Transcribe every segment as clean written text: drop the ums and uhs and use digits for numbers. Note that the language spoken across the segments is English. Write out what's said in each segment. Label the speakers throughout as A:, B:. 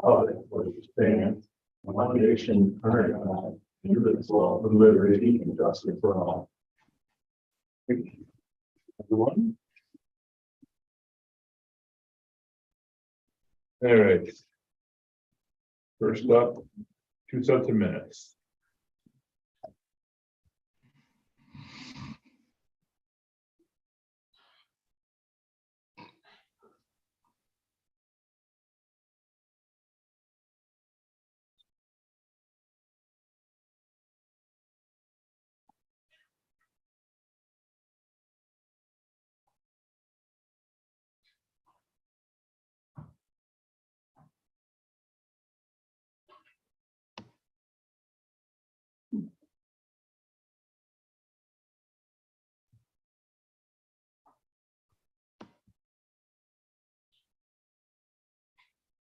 A: public for which it stands, one nation under God, indivisible, with liberty and justice for all. Everyone.
B: All right. First up, 2 sets of minutes.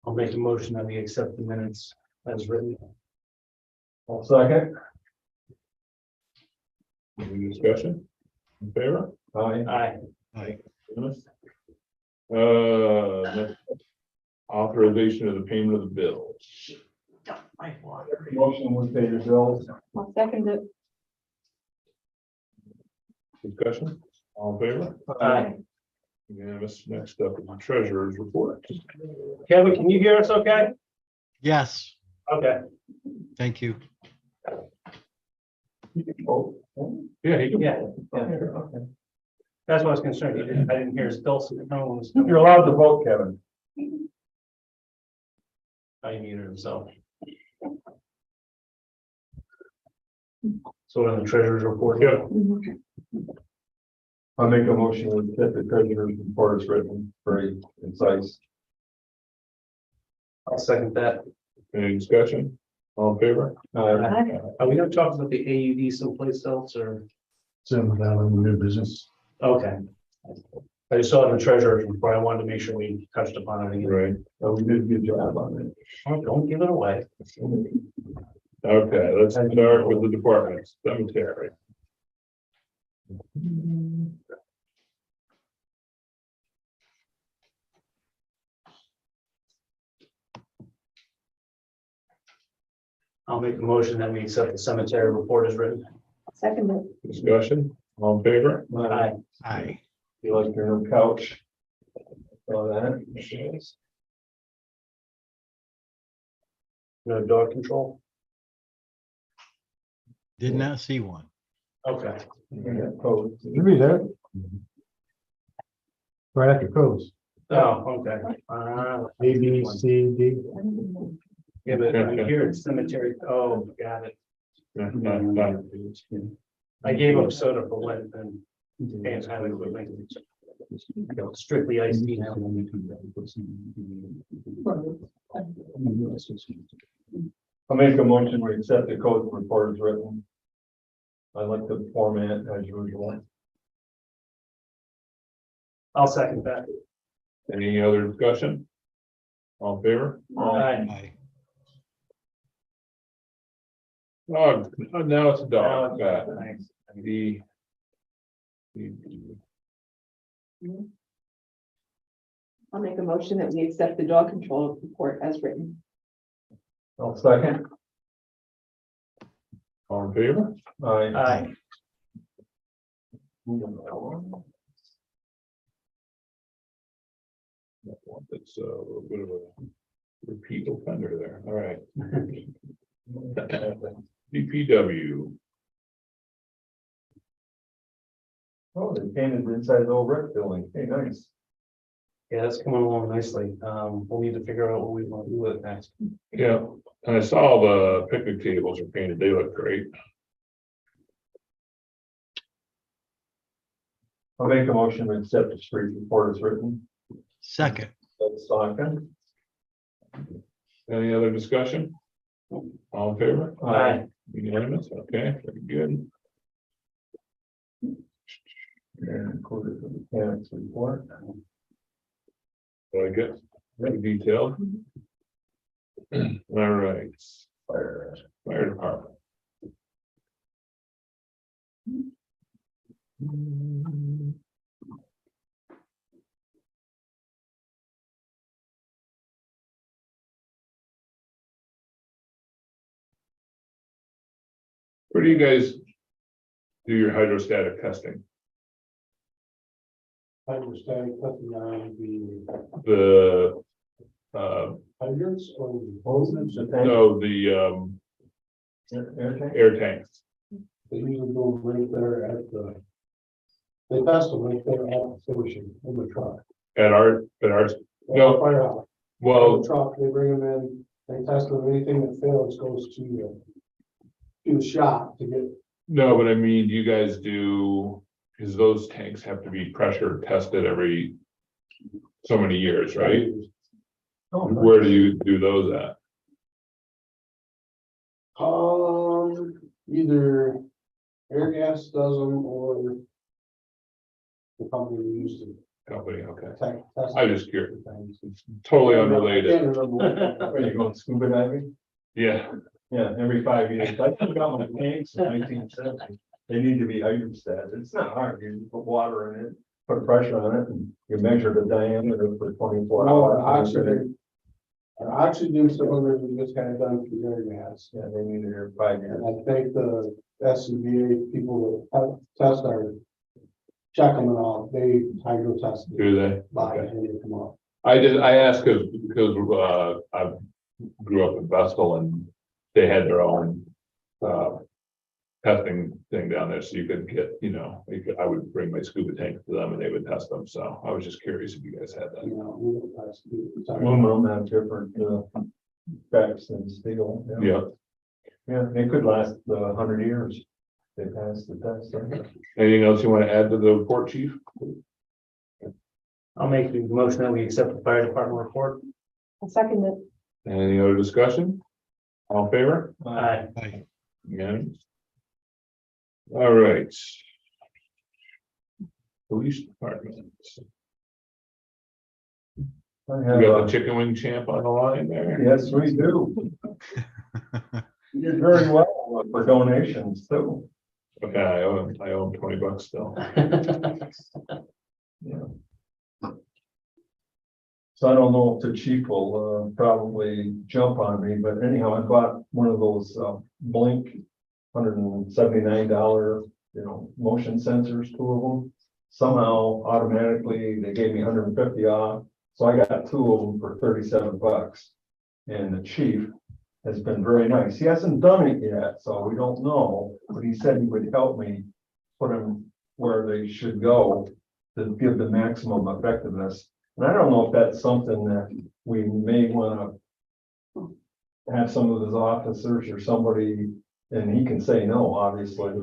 C: I'll make a motion that we accept the minutes as written.
A: I'll second.
B: Any discussion? In favor?
A: Aye.
C: Aye.
B: Next, authorization of the payment of the bills.
A: Motion we pay the bills.
D: I'll second it.
B: Discussion? All in favor?
C: Aye.
B: Unanimous. Next up is the treasurer's report.
C: Kevin, can you hear us okay?
E: Yes,
C: Okay.
E: thank you.
A: Oh,
B: Yeah, he can.
C: Yeah,
A: okay.
C: that's what I was concerned. I didn't hear his dulcet tones.
A: You're allowed to vote, Kevin.
C: I muted himself. So on the treasurer's report.
B: Yeah.
A: I make a motion to accept the treasurer's report as written, very concise.
C: I'll second that.
B: Any discussion? All in favor?
C: Are we gonna talk about the AUD someplace else or?
A: Send that on the new business.
C: Okay. I just saw it in the treasurer's report. I wanted to make sure we touched upon it again.
B: Right.
A: Oh, we did a good job on it.
C: Oh, don't give it away.
B: Okay, let's start with the departments. Cemetery.
C: I'll make a motion that we accept the cemetery report as written.
D: Second it.
B: Discussion? All in favor?
C: Aye.
E: Aye.
A: You like your new couch? Saw that.
C: No dog control?
E: Did not see one.
C: Okay.
A: Did you read that? Right after codes.
C: Oh, okay.
A: A, B, C, D.
C: Yeah, but here it's cemetery. Oh, got it. I gave up soda for Lent and Pam's having a strictly iced tea now.
A: I'll make a motion, we accept the code report as written. I like the format as usual.
C: I'll second that.
B: Any other discussion? All in favor?
C: Aye.
E: Aye.
B: Oh, now it's a dog.
C: Thanks.
B: The.
D: I'll make a motion that we accept the dog control report as written.
A: I'll second.
B: All in favor?
A: Aye.
C: Aye.
B: That's a little bit of a repeat offender there. All right. DPW.
A: Oh, they painted the inside of the old rec building. Hey, nice.
C: Yeah, that's coming along nicely. We'll need to figure out what we want to do with it next.
B: Yeah, and I saw the picnic tables are painted. They look great.
A: I'll make a motion to accept the street report as written.
E: Second.
A: That's second.
B: Any other discussion? All in favor?
A: Aye.
B: Unanimous? Okay, very good.
A: And included the mechanics report.
B: Very good. Very detailed. All right. Fire department. Where do you guys do your hydrostatic testing?
F: Hydrostatic testing on
B: The,
F: the hydrants or the
A: Hoses, the tank,
B: no, the
A: air tank?
B: air tanks.
F: they usually go right there at the. They test them right there at the station in the truck.
B: At our, No.
F: Firehouse.
B: well,
F: The truck, they bring them in, they test them, anything that fails goes to the shop to get.
B: no, but I mean, you guys do, because those tanks have to be pressure tested every so many years, right?
A: Oh, nice.
B: Where do you do those at?
F: Either air gas does them or the company we use to
B: Company, okay.
F: test.
B: I'm just curious.
F: things.
B: It's totally
F: I
B: unrelated.
F: can't remember.
A: Are you going scuba diving?
B: Yeah,
A: Yeah, every 5 years. I took out my tanks in 1970. They need to be hydrostatic. It's not hard. You put water in it, put pressure on it, and you measure the diameter for 24
F: No,
A: hours.
F: our oxygen cylinders we just got done for air gas.
A: Yeah, they need it every 5 years.
F: And I think the SCBA people that test our, check them and all, they hydro test
B: do they?
F: by
B: Okay.
F: and they come up.
B: I asked because I grew up in Vestal and they had their own testing thing down there, so you could get, I would bring my scuba tank to them and they would test them, so I was just curious if you guys had that.
F: You know, we don't test it.
A: Aluminum have different specs than steel.
B: Yeah,
A: Yeah, they could last 100 years. They pass the test.
B: anything else you want to add to the report, chief?
C: I'll make the motion that we accept the fire department report.
D: I'll second it.
B: Any other discussion? All in favor?
C: Aye.
E: Aye.
B: Yeah. All right. Police department. We got the chicken wing champ on the line there.
A: Yes, we do. You did very well for donations too.
B: Okay, I owe him $20 still.
A: Yeah. So I don't know if the chief will probably jump on me, but anyhow, I bought one of those Blink $179, motion sensors, 2 of them. Somehow automatically they gave me 150 off, so I got 2 of them for $37. And the chief has been very nice. He hasn't done it yet, so we don't know, but he said he would help me put them where they should go to give the maximum effectiveness. And I don't know if that's something that we may want to have some of his officers or somebody, and he can say no, obviously,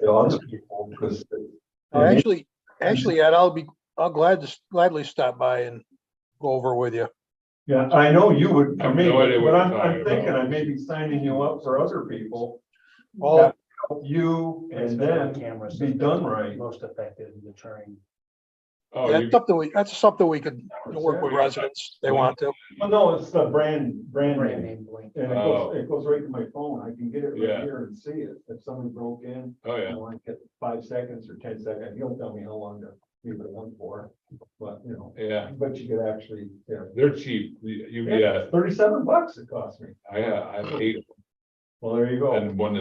A: to other people, because.
G: Actually, Ed, I'll gladly stop by and go over with you.
A: Yeah, I know you would,
B: I have no idea what
A: but
B: you're
A: I'm
B: talking
A: thinking
B: about.
A: I may be signing you up for other people.
G: Oh,
A: You and then
C: Cameras.
A: be done right.
C: Most effective in deterring.
B: Oh,
G: yeah,
B: you,
G: that's something we could work with residents. They want to.
A: Well, no, it's the brand
C: Brand
A: name.
C: name Blink.
A: And it goes right to my phone. I can get it
B: Yeah.
A: right here and see it. If somebody broke in,
B: oh,
A: I
B: yeah.
A: want to get 5 seconds or 10 seconds. He'll tell me how long to leave it on for. But,
B: Yeah,
A: but you could actually,
B: they're cheap. Yeah,
A: $37 it cost me.
B: I have 8
A: Well, there you go.
B: and one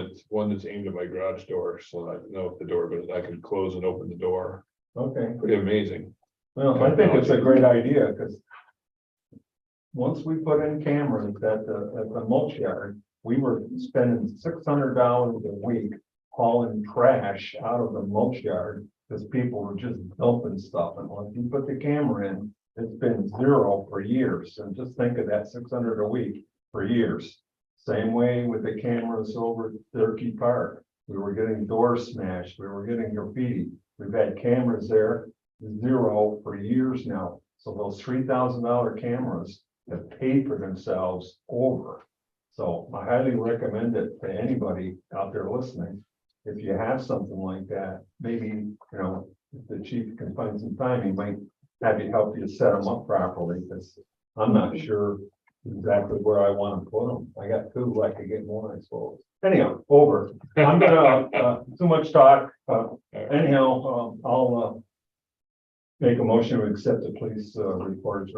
B: that's aimed at my garage door, so I know if the door goes, I can close and open the door.
A: Okay.
B: Pretty amazing.
A: Well, I think it's a great idea, because once we put in cameras at the mulch yard, we were spending $600 a week hauling trash out of the mulch yard, because people were just dumping stuff, and once you put the camera in, it's been 0 for years, and just think of that, 600 a week for years. Same way with the cameras over at Turkey Park, we were getting doors smashed, we were getting graffiti, we've had cameras there, 0 for years now. So those $3,000 cameras have paid for themselves over. So I highly recommend it to anybody out there listening. If you have something like that, maybe, if the chief can find some time, he might have you help you set them up properly, because I'm not sure exactly where I want to put them. I got 2, I could get more, I suppose. Anyhow, over. I'm gonna, too much talk. Anyhow, I'll make a motion to accept the police reports.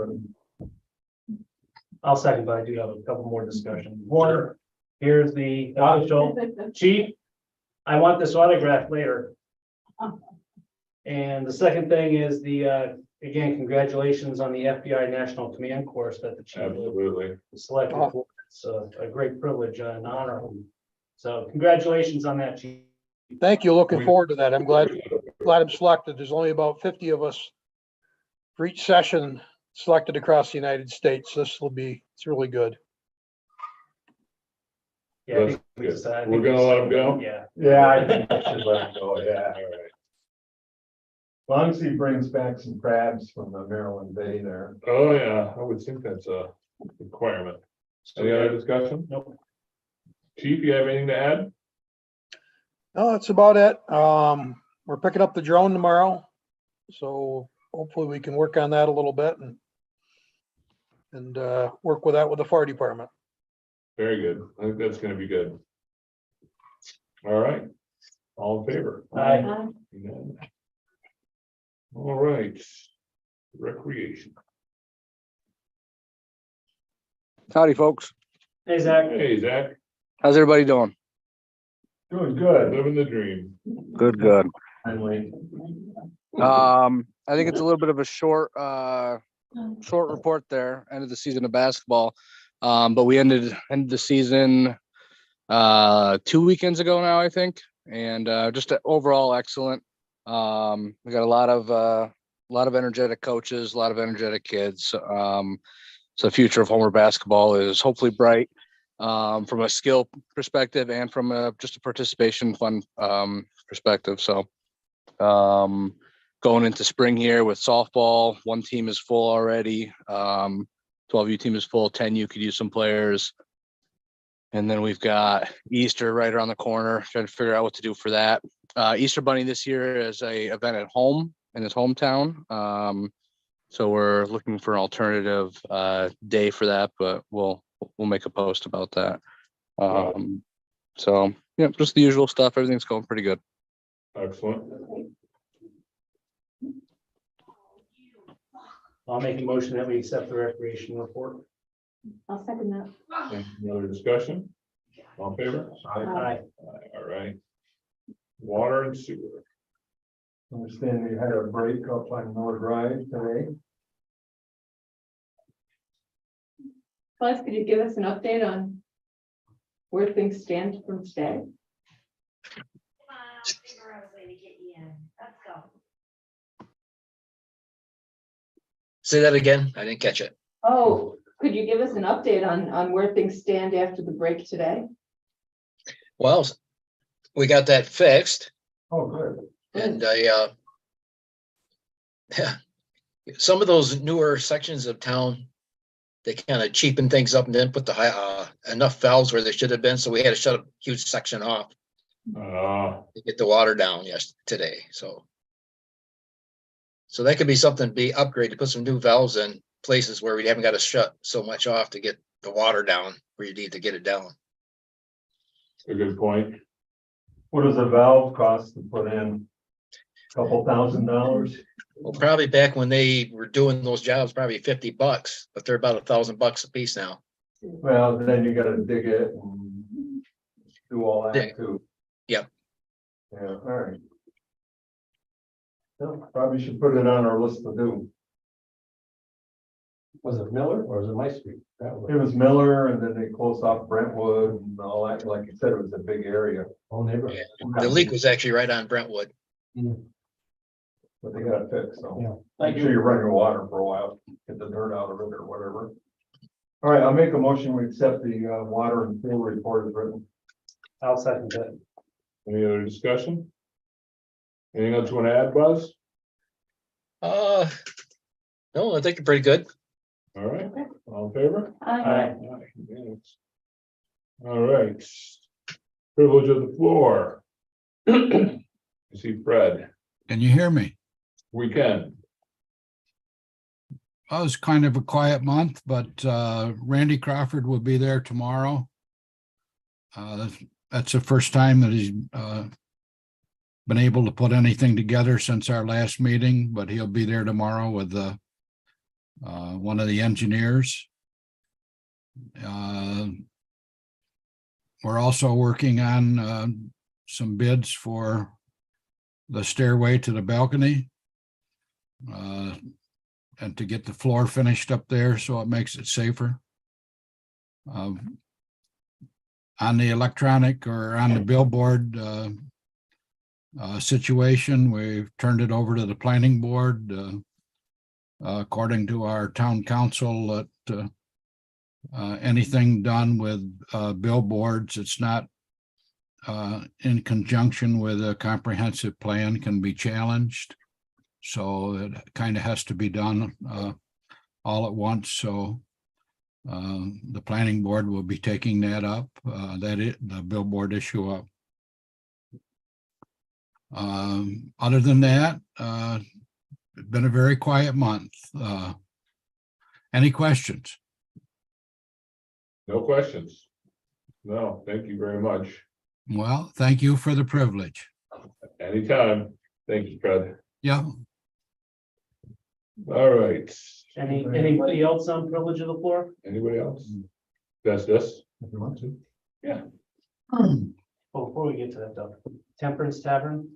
C: I'll second, but I do have a couple more discussions. One, here's the official chief. I want this autograph later. And the second thing is again, congratulations on the FBI National Command Course that the chief
B: Absolutely.
C: was selected for. It's a great privilege and honor. So congratulations on that, chief.
G: Thank you. Looking forward to that. I'm glad I'm selected. There's only about 50 of us for each session selected across the United States. It's really good.
C: Yeah, I
B: That's
C: think
B: good. We're gonna let him go?
C: Yeah.
A: Yeah, I think I should let it go, yeah.
B: All right.
A: As long as he brings back some crabs from the Maryland Bay there.
B: Oh, yeah, I would think that's a requirement. Any other discussion?
C: Nope.
B: Chief, you have anything to add?
G: No, that's about it. We're picking up the drone tomorrow. So hopefully we can work on that a little bit and work with that with the fire department.
B: Very good. I think that's gonna be good. All right. All in favor?
C: Aye.
B: Unanimous. All right. Recreation.
H: Howdy, folks.
C: Hey, Zach.
B: Hey, Zach,
H: How's everybody doing?
A: Doing good.
B: living the dream.
H: Good, good.
A: Finally.
H: I think it's a little bit of a short report there, end of the season of basketball. But we ended the season 2 weekends ago now, I think, and just overall excellent. We got a lot of energetic coaches, a lot of energetic kids. So the future of Homer basketball is hopefully bright from a skill perspective and from just a participation fun perspective. So going into spring here with softball, one team is full already. 12U team is full, 10U could use some players. And then we've got Easter right around the corner, trying to figure out what to do for that. Easter Bunny this year is a event at home in his hometown. So we're looking for an alternative day for that, but we'll make a post about that. So yeah, just the usual stuff. Everything's going pretty good.
B: Excellent.
C: I'll make a motion that we accept the recreation report.
D: I'll second that.
B: Any other discussion? All in favor?
C: Aye.
B: All right. Water and sewer.
A: Understand you had a break up on North Drive today.
D: Plus, could you give us an update on where things stand from today?
I: Say that again. I didn't catch it.
D: Oh, could you give us an update on where things stand after the break today?
I: Well, we got that fixed
A: Oh, good.
I: and yeah, some of those newer sections of town, they kind of cheapen things up and then put the high, enough valves where they should have been. So we had to shut a huge section off to get the water down today. So that could be something to be upgraded, put some new valves in places where we haven't got to shut so much off to get the water down where you need to get it down.
B: A good point.
A: What does a valve cost to put in? Couple $1,000?
I: Well, probably back when they were doing those jobs, probably $50, but they're about $1,000 a piece now.
A: Well, then you gotta dig it and do all that
I: Dig.
A: too.
I: Yep.
A: Yeah, all right. Well, probably should put it on our list to do.
F: Was it Miller or was it my street?
A: It was Miller and then they closed off Brentwood and all that. Like you said, it was a big area.
F: Whole neighborhood.
I: The leak was actually right on Brentwood.
A: But they got it fixed, so.
F: Yeah.
A: Make sure you run your water for a while, get the dirt out of it or whatever. All right, I'll make a motion, we accept the water and fuel report as written.
C: I'll second that.
B: Any other discussion? Anything else you want to add, Buzz?
I: No, I think they're pretty good.
B: All right, all in favor?
D: Aye.
B: Yes. All right. Privilege of the floor. I see Fred.
E: Can you hear me?
B: We can.
E: Well, it was kind of a quiet month, but Randy Crawford will be there tomorrow. That's the first time that he's been able to put anything together since our last meeting, but he'll be there tomorrow with one of the engineers. We're also working on some bids for the stairway to the balcony. And to get the floor finished up there so it makes it safer. On the electronic or on the billboard situation, we've turned it over to the planning board. According to our town council, that anything done with billboards, it's not in conjunction with a comprehensive plan can be challenged. So it kind of has to be done all at once. So the planning board will be taking that up, the billboard issue up. Other than that, it's been a very quiet month. Any questions?
B: No questions. No, thank you very much.
E: Well, thank you for the privilege.
B: Anytime. Thank you, Fred.
E: Yeah.
B: All right.
C: Anybody else on privilege of the floor?
B: Anybody else? That's this?
A: If you want to.
C: Well, before we get to that, though, Temperance Tavern.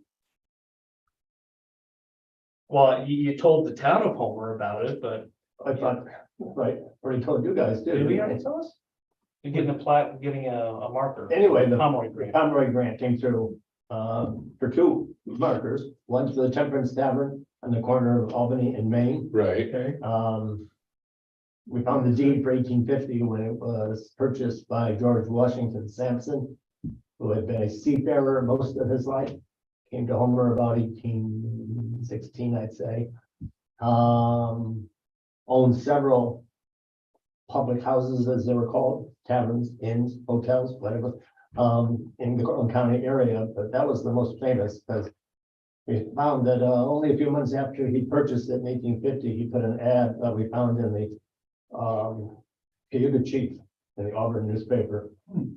C: Well, you told the town of Homer about it, but
F: I thought, right, already told you guys,
C: did we already tell us? You're getting a marker.
F: Anyway, the
C: Pomeroy grant.
F: Pomeroy grant came through, for two markers, one for the Temperance Tavern on the corner of Albany and Maine.
B: Right.
A: Okay,
F: We found the deed for 1850 when it was purchased by George Washington Sampson, who had been a seafarer most of his life. Came to Homer about 1816, I'd say. Owned several public houses, as they were called, taverns, inns, hotels, whatever, in the Cortland County area, but that was the most famous because we found that only a few months after he purchased it in 1850, he put an ad that we found in the Cayuga Chief in the Auburn newspaper,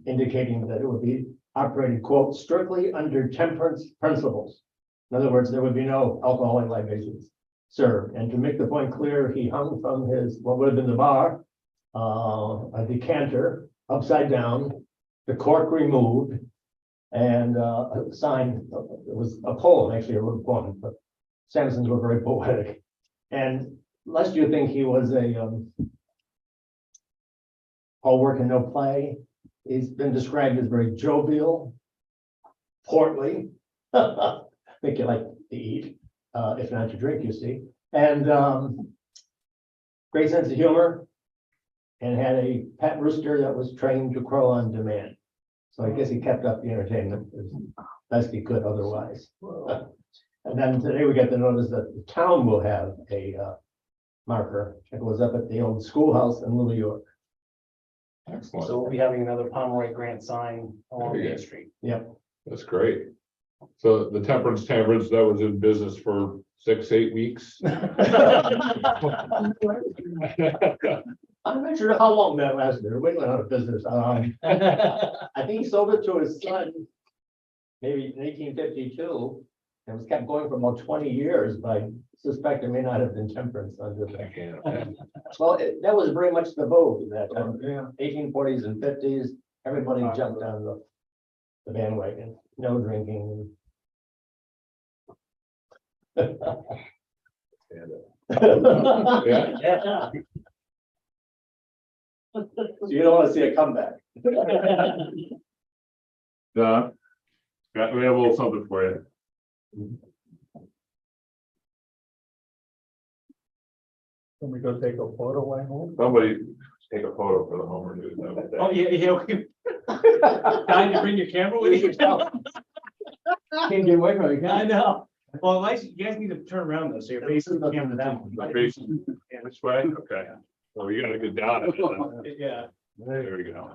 F: indicating that it would be operated, quote, strictly under temperance principles. In other words, there would be no alcoholic libations served. And to make the point clear, he hung from his, what would have been the bar, a decanter upside down, the cork removed, and a sign. It was a poem, actually a little poem, but Samsons were very poetic. And lest you think he was a all work and no play, he's been described as very jovial, portly, make you like to eat, if not to drink, you see, and great sense of humor, and had a pet rooster that was trained to crow on demand. So I guess he kept up the entertainment as best he could otherwise. And then today we get the notice that the town will have a marker. It was up at the old schoolhouse in Little York.
B: Excellent.
C: So we'll be having another Pomeroy grant sign along
B: There you
C: Main
B: go.
C: Street.
F: Yep.
B: That's great. So the Temperance Taverns, that was in business for 6-8 weeks.
F: I'm not sure how long that lasted. We went out of business. I think he sold it to his son, maybe in 1852. It was kept going for about 20 years, but I suspect it may not have been temperance under
B: I
F: that.
B: can't.
F: Well, that was very much the vogue at that time,
A: yeah.
F: 1840s and 50s. Everybody jumped on the bandwagon, no drinking.
B: Yeah.
C: Yeah.
F: So you don't want to see a comeback.
B: Don, we have a little something for you.
A: Can we go take a photo while home?
B: Somebody take a photo for the Homer News. That would be-
C: Oh, yeah. Time to bring your camera with you?
F: Can't get away from it.
C: I know. Well, you guys need to turn around though, so you're facing the camera that way.
B: Facing Which way? Okay. Well, you gotta get down. It then.
C: Yeah.
B: There we go.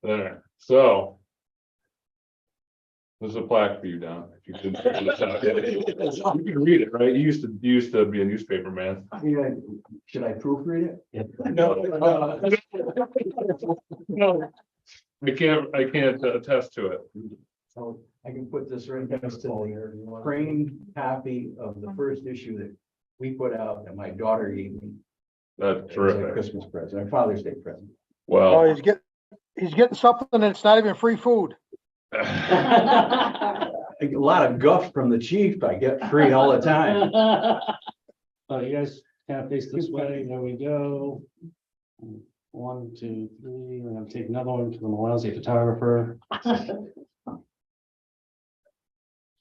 B: There, so. There's a plaque for you, Don. If you could figure this out. You can read it, right? You used to be a newspaper man.
F: Yeah. Should I proofread it?
C: No,
B: No. I can't attest to it.
J: So I can put this right next to the framed copy of the first issue that we put out that my daughter gave me.
B: That's
J: as a
B: terrific.
J: Christmas present, or Father's Day present.
G: Oh,
B: Well,
G: he's getting something that's not even free food.
J: A lot of guff from the chief. I get free all the time.
C: Oh, you guys kind of face this way. There we go. 1, 2, 3. And I'm taking another one to the Malazi photographer.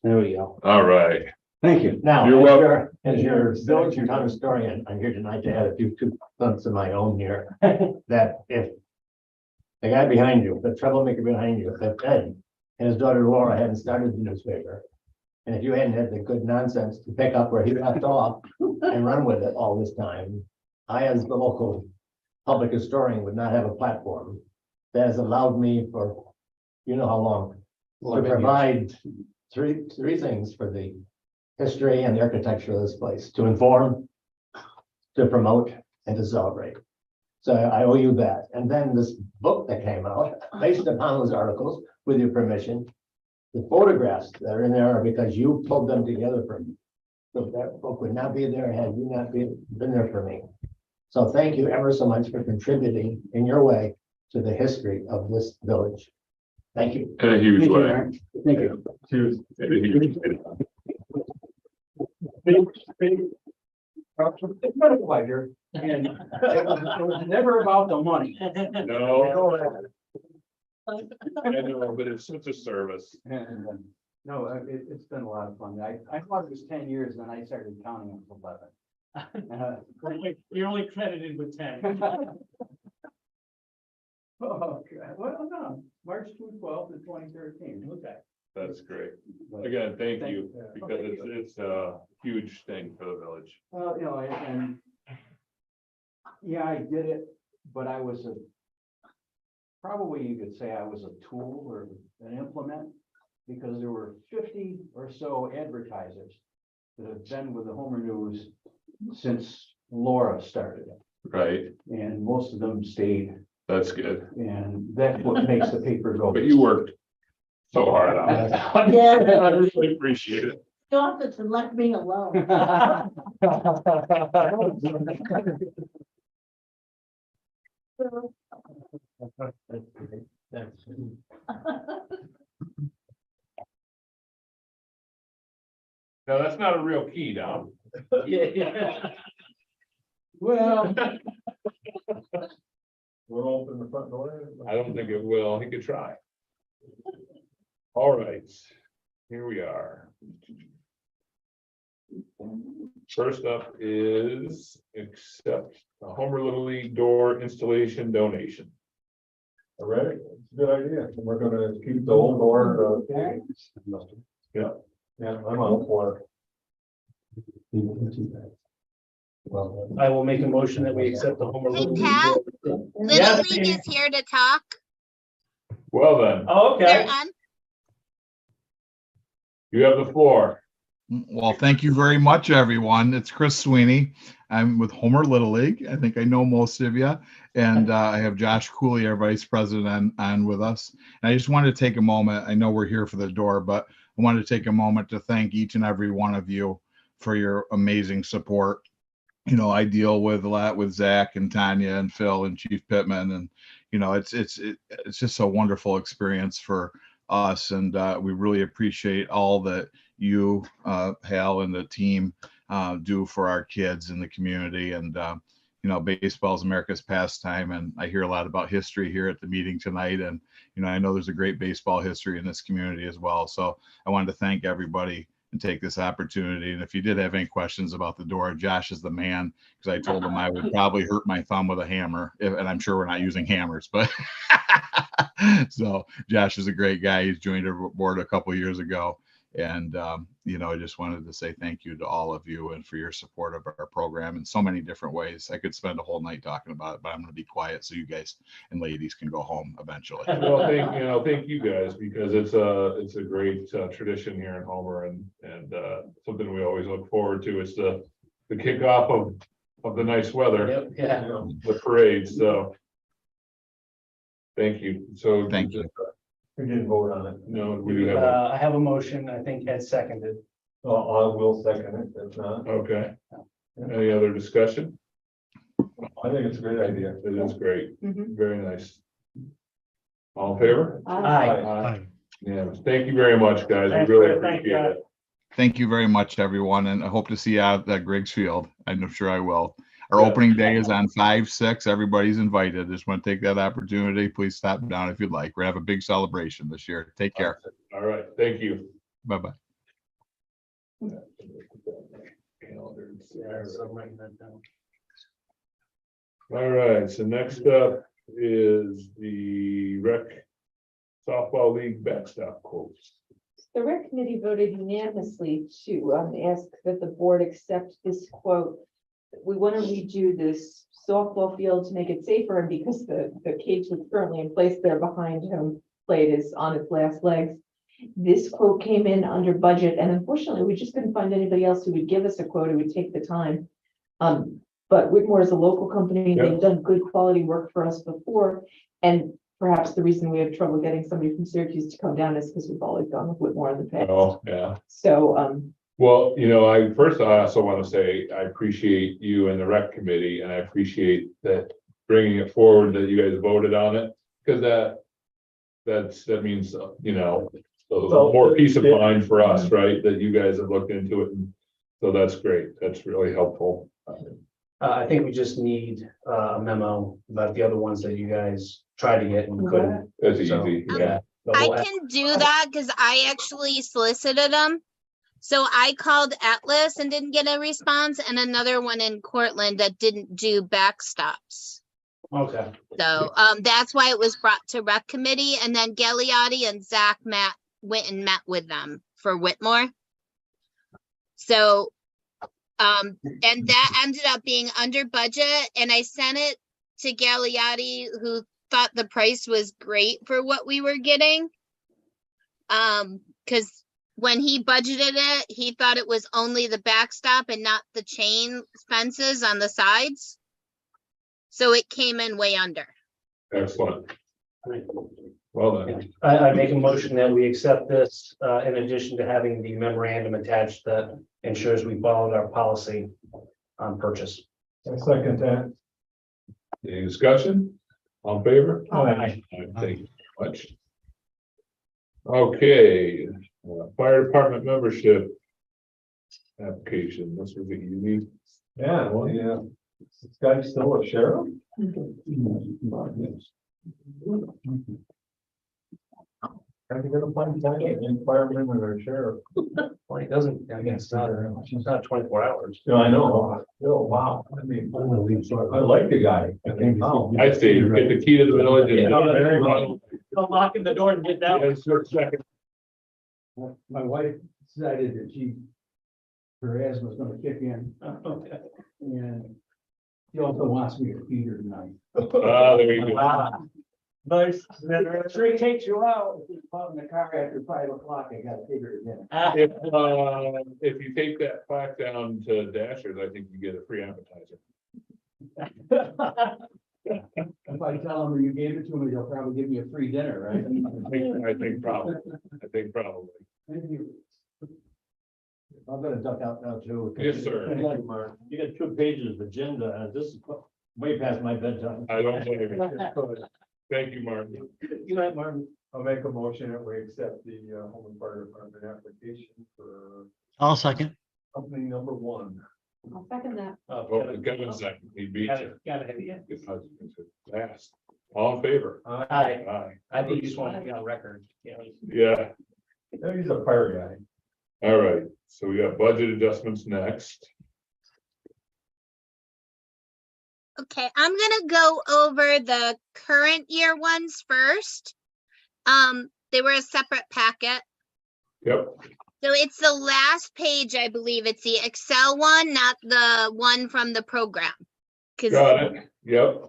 C: There we go.
B: All right.
J: Thank you.
F: Now,
B: You're welcome.
F: as your village and town historian, I'm here tonight to add a few 2 cents of my own here. That if the guy behind you, the troublemaker behind you, if Ed and his daughter Laura hadn't started the newspaper, and if you hadn't had the good nonsense to pick up where he left off and run with it all this time, I, as the local public historian, would not have a platform that has allowed me for, you know how long, to provide three things for the history and the architecture of this place: to inform, to promote, and to celebrate. So I owe you that. And then this book that came out, based upon those articles, with your permission, the photographs that are in there are because you pulled them together for me. So that book would not be there had you not been there for me. So thank you ever so much for contributing in your way to the history of this village. Thank you.
B: In a huge
J: Thank you,
B: way.
J: Aaron. Thank you.
A: Cheers.
B: In a huge way.
J: It's been a pleasure. And it was never about the money.
B: No. I know, but it's such a service.
J: And, no, it's been a lot of fun. I thought it was 10 years, then I started counting up to 11.
C: You're only credited with 10.
J: Oh, God. Well, no, March 12th of 2013. Okay.
B: That's great. Again, thank you, because it's a huge thing for the village.
J: Well, you know, and yeah, I did it, but I was probably you could say I was a tool or an implement, because there were 50 or so advertisers that have been with the Homer News since Laura started it,
B: Right,
J: and most of them stayed,
B: that's good.
J: and that's what makes the paper go.
B: But you worked so hard on it. I really appreciate it.
K: Stop it and let me alone.
B: No, that's not a real key, Dom.
J: Well,
A: We'll open the front door.
B: I don't think it will. He could try. All right, here we are. First up is accept a Homer Little League door installation donation.
A: All right, it's a good idea. We're gonna keep the old door.
B: Yeah.
A: Yeah, I'm on for
F: Well,
C: I will make a motion that we accept the Homer
L: Hey,
C: Little League.
L: Pat?
C: Yeah,
L: Little League is here to talk.
B: Well then,
C: Oh,
L: They're
C: okay.
L: on.
B: you have the floor.
M: Well, thank you very much, everyone. It's Chris Sweeney. I'm with Homer Little League. I think I know most of you. And I have Josh Cooley, our vice president, on with us. And I just wanted to take a moment. I know we're here for the door, but I wanted to take a moment to thank each and every one of you for your amazing support. You know, I deal with a lot with Zach and Tanya and Phil and Chief Pittman. And, you know, it's just a wonderful experience for us. And we really appreciate all that you, Hal, and the team do for our kids in the community. And, you know, baseball is America's pastime. And I hear a lot about history here at the meeting tonight. And, you know, I know there's a great baseball history in this community as well. So I wanted to thank everybody and take this opportunity. And if you did have any questions about the door, Josh is the man, because I told him I would probably hurt my thumb with a hammer. And I'm sure we're not using hammers, but so Josh is a great guy. He's joined our board a couple of years ago. And, you know, I just wanted to say thank you to all of you and for your support of our program in so many different ways. I could spend a whole night talking about it, but I'm going to be quiet so you guys and ladies can go home eventually.
B: Well, thank you guys, because it's a great tradition here in Homer, and something we always look forward to. It's the kickoff of the nice weather,
F: Yep, yeah.
B: the parade. So thank you. So
M: Thank you.
A: We didn't vote on it.
B: No, we do have a,
C: I have a motion, I think Ed seconded.
A: I will second it. If not,
B: okay. Any other discussion?
A: I think it's a great idea.
B: It is great.
D: Mhm.
B: Very nice. All in favor?
C: Aye.
B: Yeah, thank you very much, guys. We
C: Thanks,
B: really
C: Chris. Thank
B: appreciate
C: you.
B: it.
M: Thank you very much, everyone, and I hope to see you out at Griggs Field. I'm sure I will. Our
B: Yeah.
M: opening day is on 5/6. Everybody's invited. Just want to take that opportunity. Please stop down if you'd like. We're gonna have a big celebration this year. Take care.
B: All right, thank you.
M: Bye-bye.
C: Yeah, so I'm writing that down.
B: All right, so next up is the rec softball league backstop quotes.
D: The rec committee voted unanimously to ask that the board accept this quote. We want to redo this softball field to make it safer, and because the cage that's currently in place there behind home plate is on its last legs. This quote came in under budget, and unfortunately, we just couldn't find anybody else who would give us a quote who would take the time. But Whitmore is a local company.
B: Yep.
D: They've done good quality work for us before, and perhaps the reason we have trouble getting somebody from Syracuse to come down is because we've always gone with Whitmore in the past.
B: Oh, yeah.
D: So,
B: Well, you know, I also want to say I appreciate you and the rec committee, and I appreciate that bringing it forward, that you guys voted on it, because that means, you know, more peace of mind for us, right? That you guys have looked into it, and so that's great. That's really helpful.
C: I think we just need a memo about the other ones that you guys tried to get and couldn't.
B: That's
C: So,
B: easy.
C: yeah. the
L: I
C: whole-
L: can do that because I actually solicited them. So I called Atlas and didn't get a response, and another one in Cortland that didn't do backstops.
C: Okay,
L: So that's why it was brought to rec committee, and then Gagliotti and Zach went and met with them for Whitmore. So and that ended up being under budget, and I sent it to Gagliotti, who thought the price was great for what we were getting. Because when he budgeted it, he thought it was only the backstop and not the chain fences on the sides. So it came in way under.
B: Excellent. Well done.
C: I make a motion that we accept this, in addition to having the memorandum attached that ensures we followed our policy on purchase.
A: I second that.
B: Any discussion? All in favor?
A: Aye.
B: Thank you very much. Okay, fire department membership application. This was the easy.
A: Yeah, well, yeah. Is this guy still a sheriff? Are you gonna find time in fireman or a sheriff?
C: Well, it doesn't, I guess, it's not 24 hours.
A: Yeah, I know. Oh, wow. I mean, I like the guy. I think.
B: I see, you get the key to the village. and-
C: Go lock in the door and get down.
B: Yes, for a second.
J: My wife decided that her asthma's gonna kick in,
C: Okay.
J: and she also wants me to feed her tonight.
B: There you go.
C: Nice.
J: Sure it takes you out, if you put in the car after 5 o'clock, I gotta figure it in.
B: If you take that plaque down to Dashers, I think you get a free appetizer.
J: If I tell them you gave it to me, they'll probably give me a free dinner, right?
B: I think probably.
J: Thank you. I'm gonna duck out now too.
B: Yes, sir.
F: You got 2 pages of agenda, and this is way past my bedtime.
B: I don't blame you. Thank you, Martin.
C: You know, Martin.
A: I'll make a motion that we accept the home and fire department application for
F: I'll second.
A: company number 1.
D: I'll second that.
B: Well, Kevin second, he beat you.
C: Got it, yeah.
B: Last. All in favor?
C: Aye.
B: Aye.
C: I think you just want to be on record. Yeah.
B: Yeah,
A: He's a fire guy.
B: all right, so we got budget adjustments next.
L: Okay, I'm gonna go over the current year ones first. They were a separate packet.
B: Yep,
L: So it's the last page, I believe. It's the Excel one, not the one from the program. 'Cause-
B: got it, yep,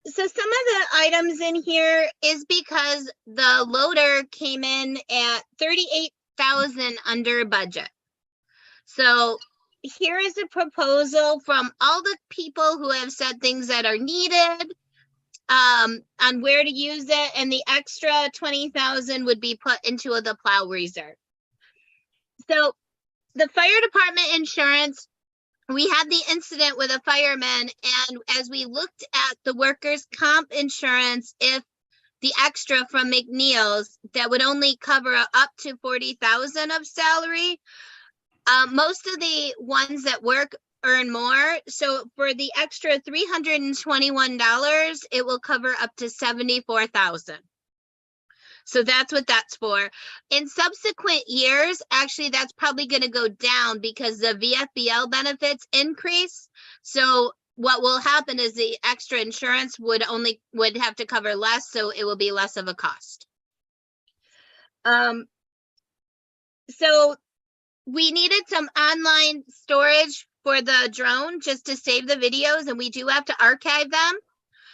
L: So some of the items in here is because the loader came in at 38,000 under budget. So here is a proposal from all the people who have said things that are needed, on where to use it, and the extra 20,000 would be put into the plow reserve. So the fire department insurance, we had the incident with a fireman, and as we looked at the workers' comp insurance, if the extra from McNeil's that would only cover up to 40,000 of salary. Most of the ones that work earn more. So for the extra $321, it will cover up to 74,000. So that's what that's for. In subsequent years, actually, that's probably going to go down because the VFBL benefits increase. So what will happen is the extra insurance would have to cover less, so it will be less of a cost. So we needed some online storage for the drone just to save the videos, and we do have to archive them.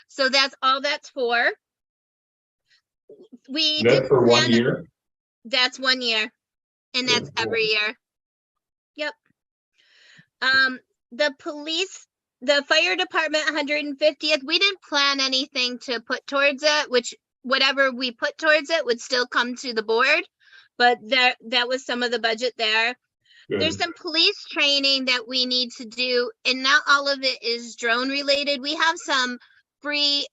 L: So that's all that's for. We
B: That's
L: didn't
B: for one
L: plan-
B: year?
L: That's 1 year, and that's
B: Good
L: every year. Yep. The fire department 150th, we didn't plan anything to put towards it, which whatever we put towards it would still come to the board. But that was some of the budget there.
B: Good.
L: There's some police training that we need to do, and not all of it is drone related. We have some free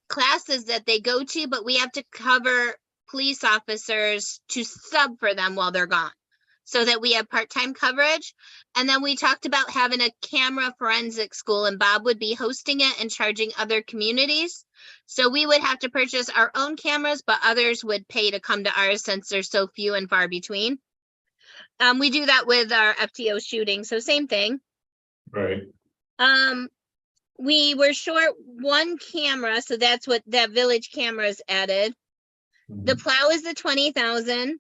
L: classes that they go to, but we have to cover police officers to sub for them while they're gone, so that we have part-time coverage. And then we talked about having a camera forensic school, and Bob would be hosting it and charging other communities. So we would have to purchase our own cameras, but others would pay to come to ours since they're so few and far between. We do that with our FTO shooting, so same thing.
B: Right.
L: We were short one camera, so that's what that village camera is added. The plow is the 20,000.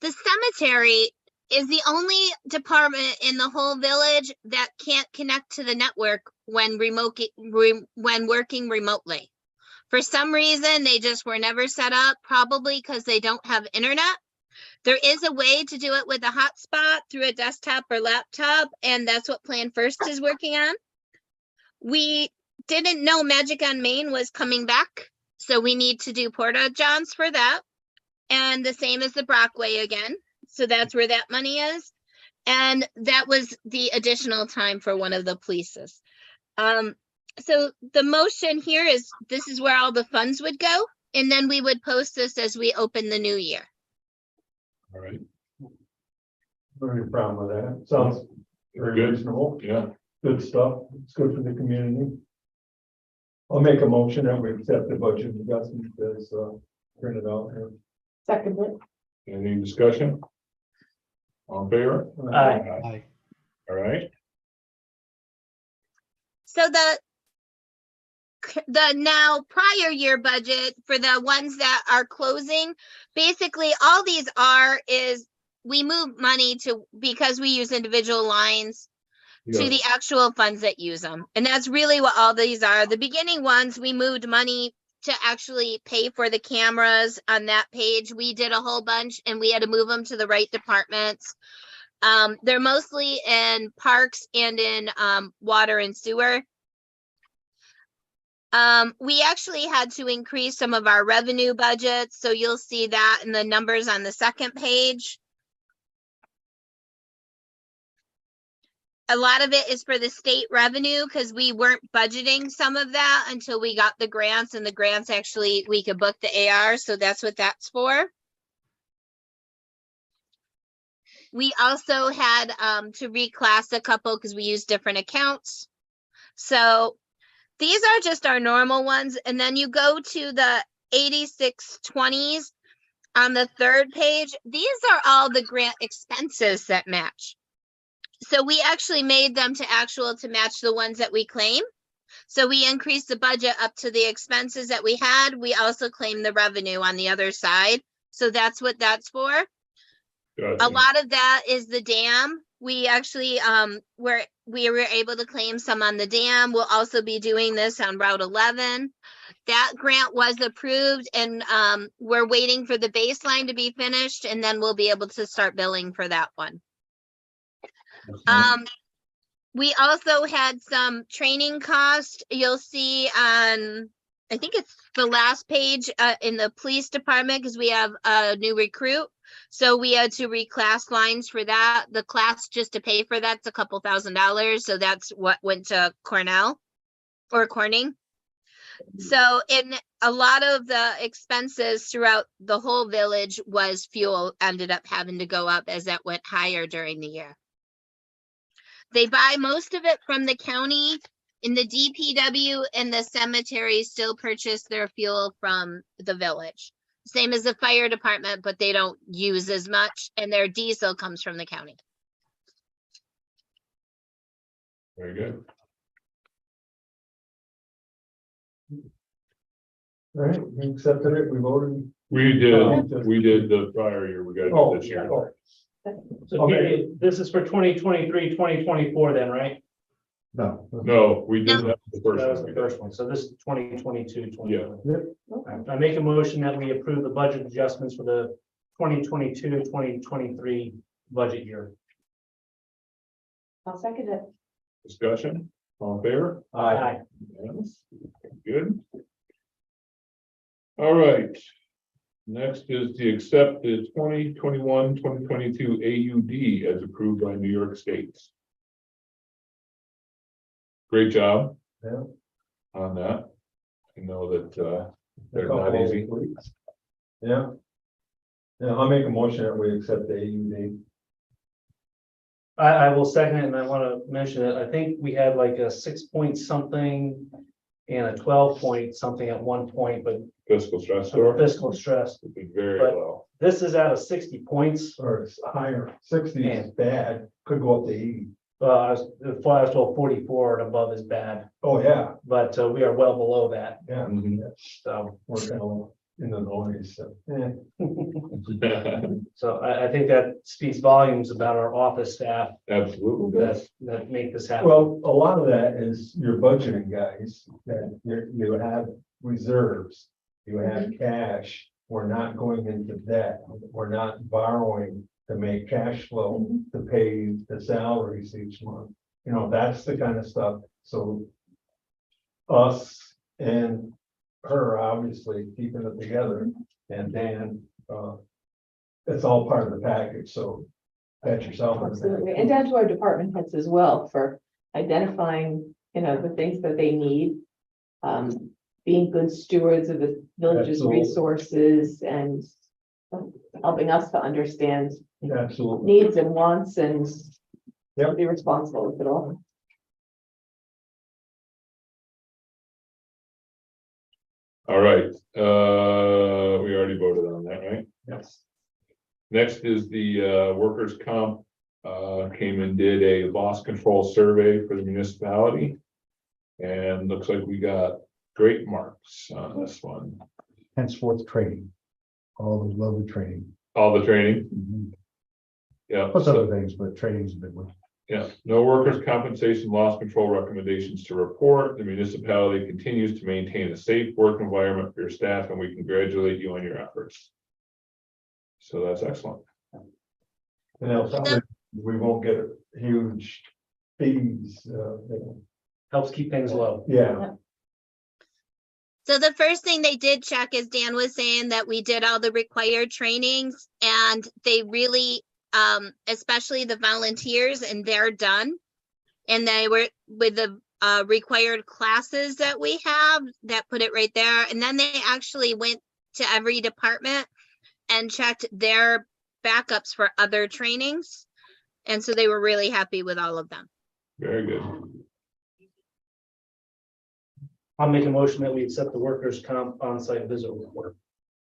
L: The cemetery is the only department in the whole village that can't connect to the network when working remotely. For some reason, they just were never set up, probably because they don't have internet. There is a way to do it with a hotspot through a desktop or laptop, and that's what Plan First is working on. We didn't know Magic on Main was coming back, so we need to do Porta Johns for that. And the same as the Brockway again. So that's where that money is. And that was the additional time for one of the polices. So the motion here is, this is where all the funds would go. And then we would post this as we open the new year.
B: All right.
A: Very problem with that. Sounds very
B: Good.
A: reasonable.
B: Yeah.
A: Good stuff. It's good for the community. I'll make a motion that we accept the budget adjustment as printed out here.
D: Second it.
B: Any discussion? All in favor?
C: Aye.
B: All right.
L: So the now prior year budget for the ones that are closing, basically all these is we move money to, because we use individual lines, to the actual funds that use them. And that's really what all these are. The beginning ones, we moved money to actually pay for the cameras on that page. We did a whole bunch and we had to move them to the right departments. They're mostly in parks and in water and sewer. We actually had to increase some of our revenue budgets. So you'll see that in the numbers on the second page. A lot of it is for the state revenue because we weren't budgeting some of that until we got the grants, and the grants actually, we could book the AR. So that's what that's for. We also had to reclass a couple because we use different accounts. So these are just our normal ones. And then you go to the 8620s on the third page. These are all the grant expenses that match. So we actually made them to match the ones that we claim. So we increased the budget up to the expenses that we had. We also claim the revenue on the other side. So that's what that's for.
B: Gotcha.
L: A lot of that is the dam. We actually we were able to claim some on the dam. We'll also be doing this on Route 11. That grant was approved, and we're waiting for the baseline to be finished, and then we'll be able to start billing for that one. We also had some training cost. You'll see on, I think it's the last page in the police department, because we have a new recruit. So we had to reclass lines for that. The class just to pay for that's a couple $1,000s. So that's what went to Cornell or Corning. So in a lot of the expenses throughout the whole village was fuel ended up having to go up as that went higher during the year. They buy most of it from the county. In the DPW and the cemetery still purchase their fuel from the village. Same as the fire department, but they don't use as much, and their diesel comes from the county.
B: Very good.
A: All right, we accepted it, we voted.
B: We did the prior year, we got to
A: Oh,
B: do this year.
A: oh,
C: So
A: Okay.
C: Katie, this is for 2023, 2024 then, right?
A: no.
B: No, we did that the first
C: That was
B: one.
C: the first one. So this is 2022,
B: Yeah.
C: 2023. I make a motion that we approve the budget adjustments for the 2022, 2023 budget year.
D: I'll second it.
B: Discussion, all in favor?
C: Aye.
B: Yes. Good. All right. Next is to accept the 2021-2022 AUD as approved by New York State. Great job.
A: Yeah.
B: On that. I know that,
A: A
B: they're
A: couple
B: not
A: of
B: easy.
A: weeks. Yeah. Yeah, I'll make a motion that we accept the AUD.
C: I will second it, and I want to mention that I think we had like a 6 point something and a 12 point something at one point, but
B: Fiscal stress score
C: fiscal stress.
B: would be very
C: But-
B: low.
C: This is out of 60 points.
A: Or it's higher, 60 is bad, could go up to 80.
C: I was told 44 and above is bad,
A: Oh, yeah,
C: but we are well below that.
A: yeah,
B: Mhm.
C: So,
A: we're kind of in the noise, so.
C: so I think that speaks volumes about our office staff
B: Absolutely.
C: that make this happen.
A: Well, a lot of that is your budgeting, guys, that you have reserves, you have cash. We're not going into debt, we're not borrowing to make cash flow to pay the salaries each month. You know, that's the kind of stuff, so. Us and her, obviously, keeping it together, and Dan, it's all part of the package, so. Pat yourself. on that.
D: Absolutely. And down to our department heads as well for identifying, the things that they need. Being good stewards of the village's
A: Absolutely.
D: resources and helping us to understand
A: Absolutely.
D: needs and wants and
A: Yep.
D: be responsible with it all.
B: All right, we already voted on that, right?
A: Yes.
B: Next is the workers' comp, came and did a loss control survey for the municipality. And looks like we got great marks on this one.
F: Henceforth training, all the lovely training.
B: All the training, yeah.
F: Plus
B: so-
F: other things, but training's a big one.
B: Yeah, no workers' compensation loss control recommendations to report. The municipality continues to maintain a safe work environment for your staff, and we congratulate you on your efforts. So that's excellent.
A: And they'll probably, we won't get huge fees,
C: Helps keep things low.
A: yeah,
L: So the first thing they did check, as Dan was saying, that we did all the required trainings and they really, especially the volunteers, and they're done. And they were with the required classes that we have, that put it right there. And then they actually went to every department and checked their backups for other trainings. And so they were really happy with all of them.
B: Very good.
C: I'll make a motion that we accept the workers' comp on-site visit report.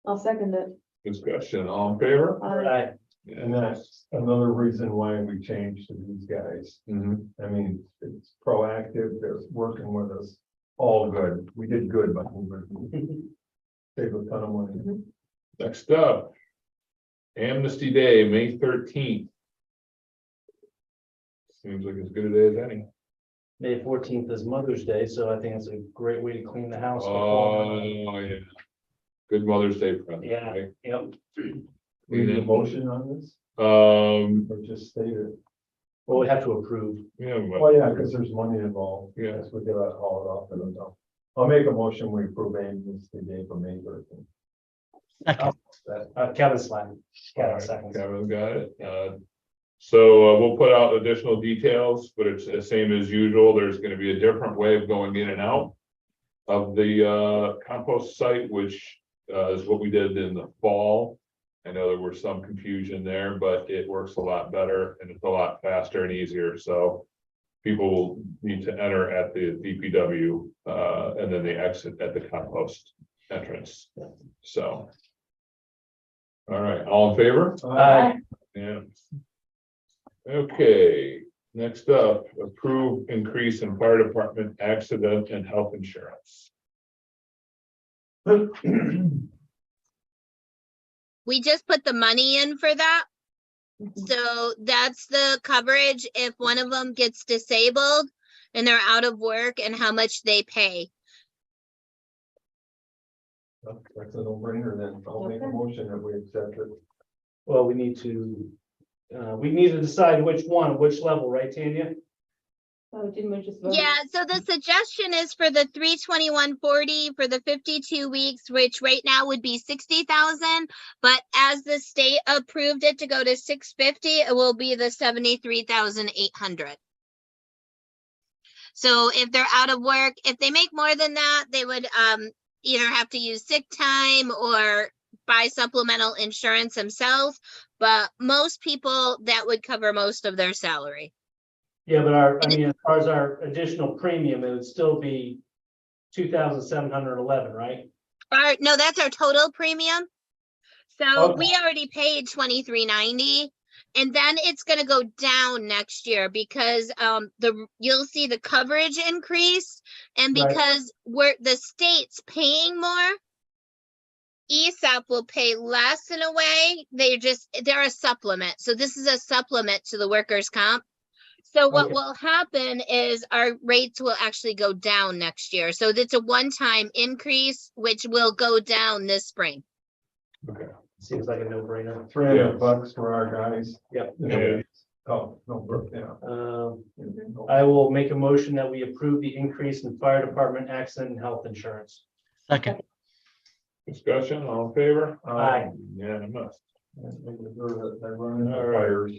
D: I'll second it.
B: Discussion, all in favor?
C: Aye.
A: and that's another reason why we changed to these guys.
B: Mhm.
A: I mean, it's proactive, they're working with us, all good, we did good, but save a ton of money.
B: Next up, Amnesty Day, May 13th. Seems like as good a day as any.
C: May 14th is Mother's Day, so I think it's a great way to clean the house.
B: Oh, yeah. Good Mother's Day present.
C: Yeah,
B: right?
C: yep.
A: We need a motion on this,
B: Um,
A: or just state it?
C: Well, we have to approve.
B: yeah,
A: Oh, yeah, because there's money involved.
B: Yeah.
A: Yes, we gotta haul it off, I don't know. I'll make a motion, we approve Amnesty Day for May 13th.
C: Kevin Slam. Kevin seconds.
B: Kevin got it. So we'll put out additional details, but it's the same as usual. There's gonna be a different way of going in and out. of the compost site, which is what we did in the fall. I know there was some confusion there, but it works a lot better and it's a lot faster and easier, so people need to enter at the DPW, and then they exit at the compost entrance, so. All right, all in favor?
A: Aye.
B: Yeah. Okay, next up, approve increase in fire department accident and health insurance.
L: We just put the money in for that. So that's the coverage if one of them gets disabled and they're out of work and how much they pay.
A: That's a no-brainer then. I'll make a motion that we accept it.
C: Well, we need to decide which level, right, Tanya?
D: Oh, didn't we just vote?
L: Yeah, so the suggestion is for the 32140 for the 52 weeks, which right now would be 60,000. But as the state approved it to go to 650, it will be the 73,800. So if they're out of work, if they make more than that, they would either have to use sick time or buy supplemental insurance themselves. But most people, that would cover most of their salary.
C: Yeah, but as far as our additional premium, it would still be 2,711, right?
L: No, that's our total premium. So
C: Okay.
L: we already paid $23.90, and then it's gonna go down next year because you'll see the coverage increase, and
C: Right.
L: because the state's paying more, ESOP will pay less in a way. They're a supplement. So this is a supplement to the workers' comp. So what
C: Okay.
L: will happen is our rates will actually go down next year. So it's a one-time increase, which will go down this spring.
B: Okay.
C: Seems like a no-brainer.
A: $300 for our guys.
C: Yep.
B: Yeah.
A: Oh, no, yeah.
C: I will make a motion that we approve the increase in fire department accident and health insurance.
J: Second.
B: Discussion, all in favor?
C: Aye.
B: Unanimous.
A: They're running
B: All
A: the
B: right.
A: fires.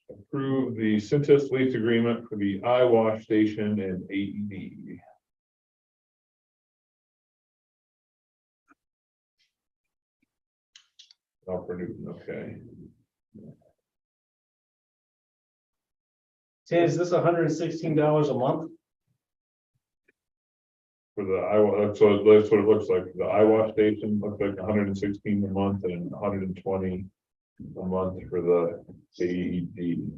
B: Approve the Cintas lease agreement for the eye wash station and AED. Alfred Newton, okay.
C: Say, is this $116 a month?
B: For the eye, that's what it looks like. The eye wash station looks like 116 a month and 120 a month for the AED.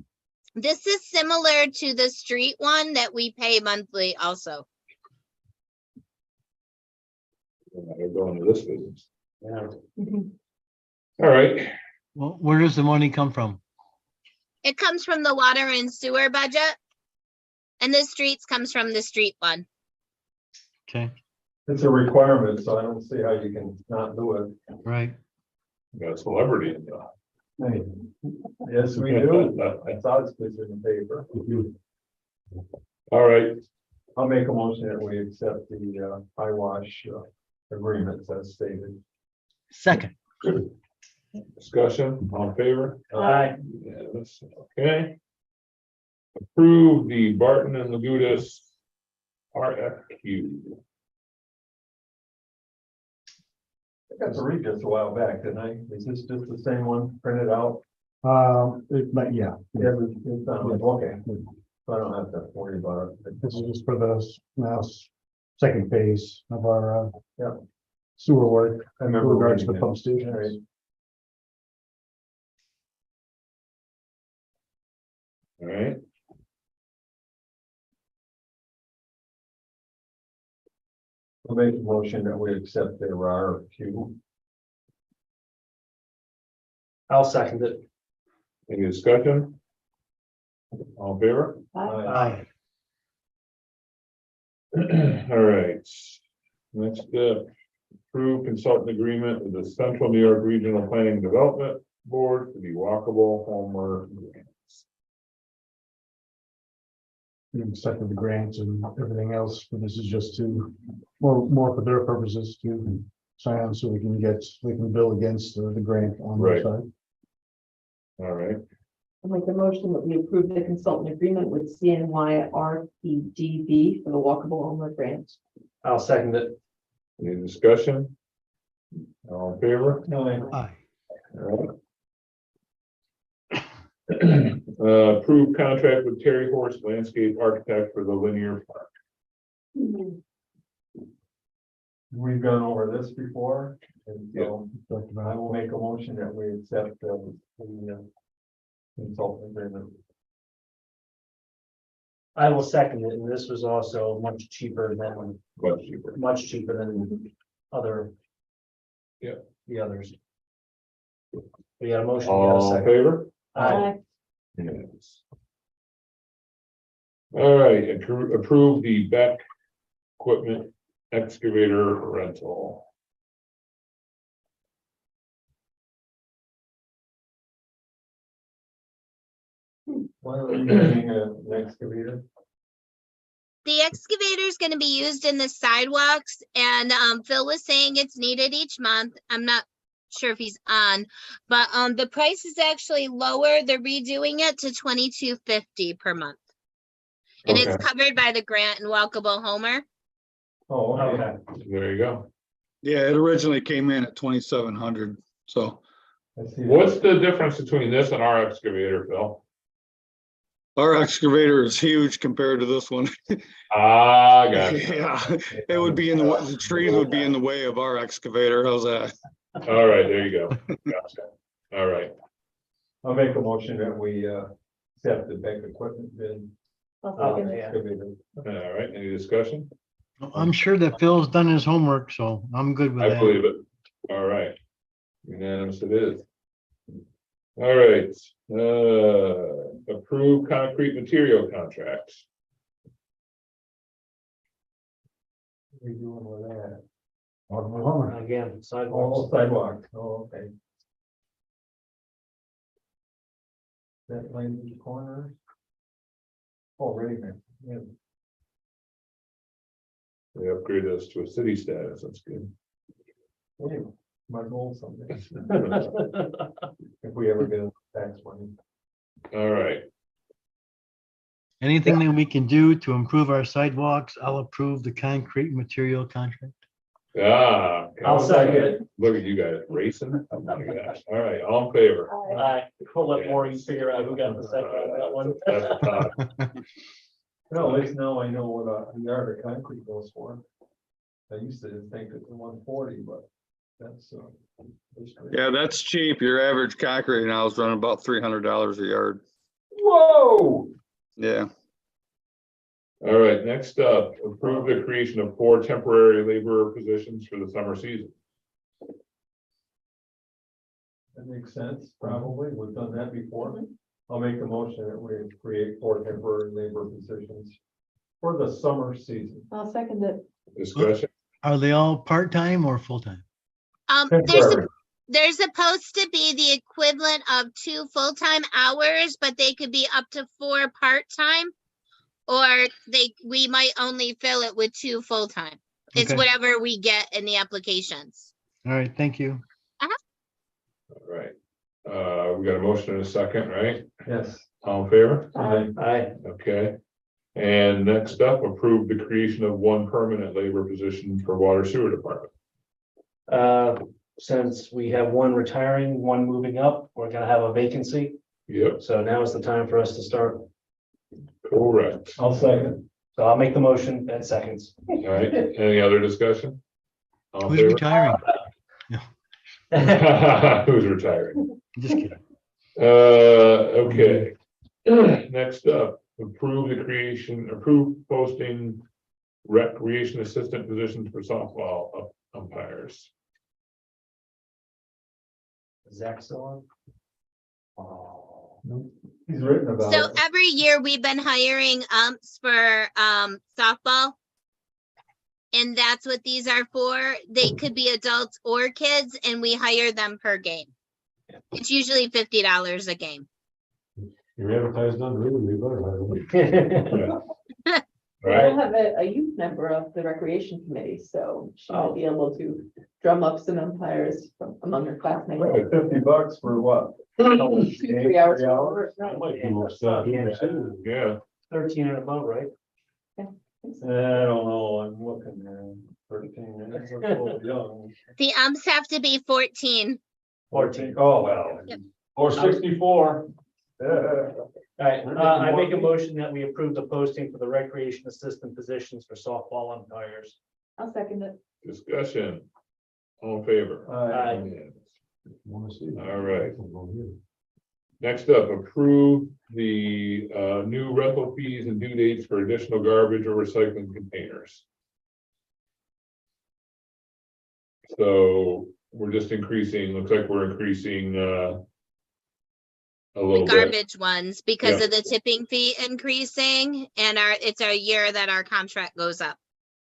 L: This is similar to the street one that we pay monthly also.
B: They're going to this business.
C: Yeah.
B: All right,
J: Well, where does the money come from?
L: It comes from the water and sewer budget. And the streets comes from the street one.
J: Okay,
A: It's a requirement, so I don't see how you can not do it.
J: right.
B: got a celebrity in the.
A: Hey, yes, we do. I saw this in the paper.
B: All right,
A: I'll make a motion that we accept the eye wash agreements as stated.
J: Second.
B: discussion, all in favor?
C: Aye.
B: Unanimous. Okay. Approve the Barton and Lagudas RFQ.
A: I got to read this a while back, didn't I? Is this just the same one printed out?
F: But yeah,
A: Yeah, it's okay. So I don't have to worry about it.
F: this is just for the now second phase of our
A: Yeah.
F: sewer work
A: I
F: in
A: remember
F: regards to
A: reading
F: the
A: it.
F: pump station.
A: All right.
B: All right.
A: I'll make a motion that we accept their RFQ.
C: I'll second it.
B: Any discussion? All in favor?
C: Aye.
B: All right. Next up, approve consultant agreement with the Central New York Regional Planning and Development Board for the walkable Homer grants.
F: We accepted the grants and everything else, but this is just to more for their purposes to sign on so we can bill against the grant on their
B: Right.
F: side.
B: All right,
D: I'll make a motion that we approve the consultant agreement with CNY RPDB for the walkable Homer grant.
C: I'll second it.
B: Any discussion? All in favor?
G: Aye.
B: All right. Approved contract with Terry Horse Landscape Architect for the linear park.
A: We've gone over this before, and so I will make a motion that we accept the consultant agreement.
C: I will second it, and this was also much cheaper than,
B: Much cheaper.
C: much cheaper than other.
B: Yeah.
C: The others. We got a motion, we got a
B: All in
C: second.
B: favor?
C: Aye.
B: Yes. All right, approve the Beck equipment excavator rental.
A: Why are we getting an excavator?
L: The excavator is going to be used in the sidewalks, and Phil was saying it's needed each month. I'm not sure if he's on, but the price is actually lower. They're redoing it to $22.50 per month. And it's
B: Okay.
L: covered by the grant and walkable Homer.
A: Oh, okay.
C: Okay,
B: There you go.
N: Yeah, it originally came in at 2,700, so
A: I see.
B: What's the difference between this and our excavator, Phil?
N: our excavator is huge compared to this one.
B: Ah, got it.
N: Yeah, it would be in the trees would be in the way of our excavator. How's that?
B: All right, there you go. Gotcha. All right.
A: I'll make a motion that we accept the Beck equipment bid.
D: I'll
A: for
D: second
A: the
D: it.
A: excavator.
B: All right, any discussion?
O: I'm sure that Phil's done his homework, so I'm good with
B: I
O: that.
B: believe it. All right. Unanimous it is. All right, approved concrete material contracts.
A: What are we doing with that?
C: again,
A: Oh,
C: sidewalks.
A: sidewalk, oh, okay. That line in the corner. Oh, right there, yeah.
B: They upgraded us to a city status, that's good.
A: Hey, my goal someday. If we ever get a tax money.
B: All right,
O: Anything that we can do to improve our sidewalks, I'll approve the concrete material contract.
C: I'll second it.
B: Look at you guys racing. Oh my gosh. All right, all in favor?
C: We'll let Maureen figure out who got the second on that one.
B: That's a tie.
A: No, at least now I know what a yard of concrete goes for. I used to think it's 140, but that's great.
N: Yeah, that's cheap. Your average concrete now is running about $300 a yard.
A: Whoa!
N: Yeah.
B: All right, next up, approve the creation of 4 temporary laborer positions for the summer season.
A: That makes sense, probably. We've done that before. I'll make the motion that we create 4 temporary labor positions for the summer season.
D: I'll second it.
B: Discussion?
O: Are they all part-time or full-time?
A: Temporary.
L: They're supposed to be the equivalent of 2 full-time hours, but they could be up to 4 part-time. Or we might only fill it with 2 full-time. It's
O: Okay.
L: whatever we get in the applications.
O: All right, thank you.
B: All right. We got a motion and a second, right?
A: Yes.
B: All in favor?
C: Aye.
B: Okay. And next up, approve the creation of 1 permanent labor position for water sewer department.
C: Since we have 1 retiring, 1 moving up, we're gonna have a vacancy.
B: Yep,
C: So now is the time for us to start.
B: correct.
A: I'll second.
C: So I'll make the motion and seconds.
B: All right, any other discussion? All in
O: Who's
B: favor?
O: retiring?
B: Who's retiring?
O: Just kidding.
B: Okay. Next up, approve posting recreation assistant positions for softball umpires.
C: Zach still on?
A: He's written about
L: So
A: it.
L: every year we've been hiring umps for softball. And that's what these are for. They could be adults or kids, and we hire them per game. It's usually $50 a game.
A: You're advertised on the ribbon, we better hire.
D: We
B: Right,
D: will have a youth member of the recreation committee, so she might be able to drum up some umpires from among her classmates.
A: $50 for what?
D: 2-3 hours.
A: That might be more stuff.
B: yeah,
C: 13 and above, right?
A: I don't know, I'm looking there, 13 minutes, we're a little young.
L: The umps have to be 14.
A: 14, oh, well.
L: Yep.
A: Or 64.
C: All right, I make a motion that we approve the posting for the recreation assistant positions for softball umpires.
D: I'll second it.
B: Discussion. All in favor?
C: Aye.
B: Unanimous. All right. Next up, approve the new rental fees and due dates for additional garbage or recycling containers. So we're just increasing, looks like we're increasing a
L: The
B: little bit.
L: garbage ones because
B: Yeah.
L: of the tipping fee increasing and it's our year that our contract goes up.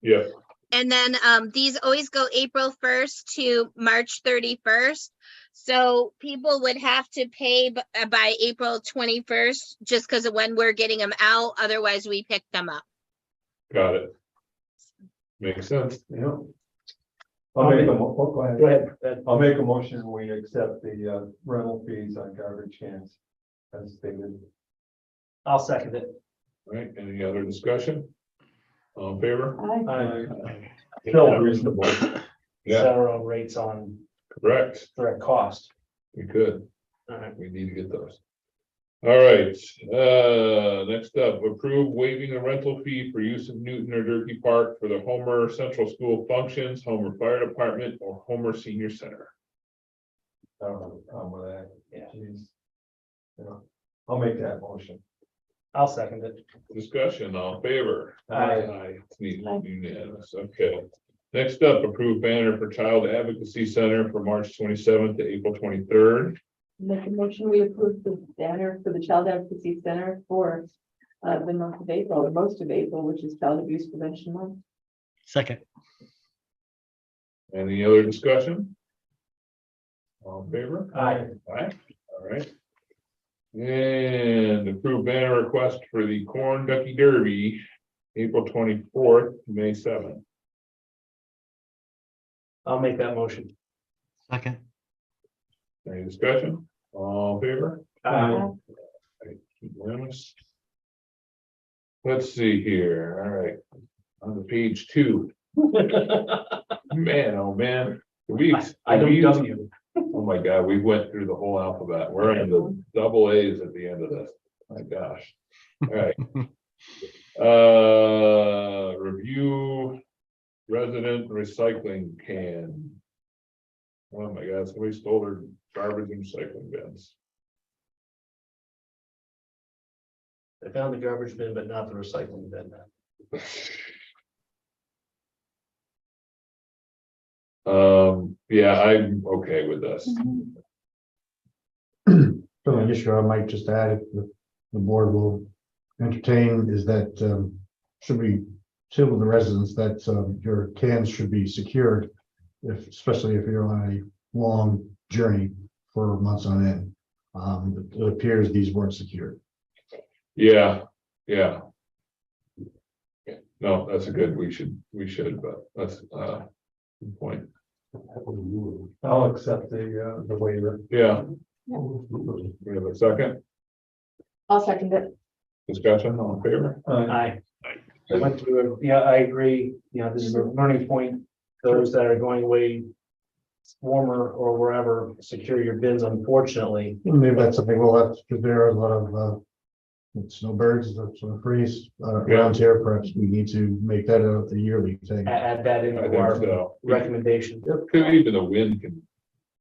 B: Yeah,
L: And then these always go April 1st to March 31st. So people would have to pay by April 21st just because of when we're getting them out. Otherwise, we pick them up.
B: got it. Makes sense.
A: Yeah. I'll make go ahead.
C: Go ahead.
A: I'll make a motion, we accept the rental fees on garbage cans as stated.
C: I'll second it.
B: All right, any other discussion? All in favor?
C: Aye.
A: Still reasonable.
B: Yeah,
C: Set our own rates on
B: correct.
C: direct cost.
B: We could.
C: All right.
B: We need to get those. All right, next up, approve waiving the rental fee for use of Newton or Durkee Park for the Homer Central School functions, Homer Fire Department, or Homer Senior Center.
A: I don't have a problem with that.
C: Yeah.
A: Jeez. You know, I'll make that motion.
C: I'll second it.
B: Discussion, all in favor?
A: Aye.
B: It's unanimous, okay. Next up, approve banner for Child Advocacy Center for March 27th to April 23rd.
D: Make a motion, we approve the banner for the Child Advocacy Center for the month of April, or most of April, which is Child Abuse Prevention Month.
O: Second.
B: Any other discussion? All in favor?
C: Aye.
B: Aye, all right. And approve banner request for the Corn Ducky Derby, April 24th, May 7th.
C: I'll make that motion.
O: Second.
B: Any discussion? All in favor?
C: Aye.
B: Unanimous. Let's see here, all right, on to page 2. Man, oh man,
C: I don't dumb you.
B: oh my God, we went through the whole alphabet, we're in the double A's at the end of this, my gosh. All right. Review resident recycling can. Oh my God, somebody stole their garbage and recycling bins.
C: I found the garbage bin, but not the recycling bin.
B: Yeah, I'm okay with this.
F: So an issue I might just add, if the board will entertain, is that should be tell the residents that your cans should be secured, especially if you're on a long journey for months on end. It appears these weren't secured.
B: Yeah. No, that's a good, we should, but that's good point.
A: I'll accept the waiver.
B: Yeah. We have a second
D: I'll second it.
B: discussion, all in favor?
C: Aye. I went through it. Yeah, I agree. You know, this is a learning point. Those that are going away warmer or wherever, secure your bins, unfortunately.
F: Maybe that's something we'll have to, there are a lot of snowbirds, some freeze around here. Perhaps we need to make that a yearly thing.
C: Add that
B: I
C: into
B: think
C: our
B: so.
C: recommendation.
B: Because even the wind can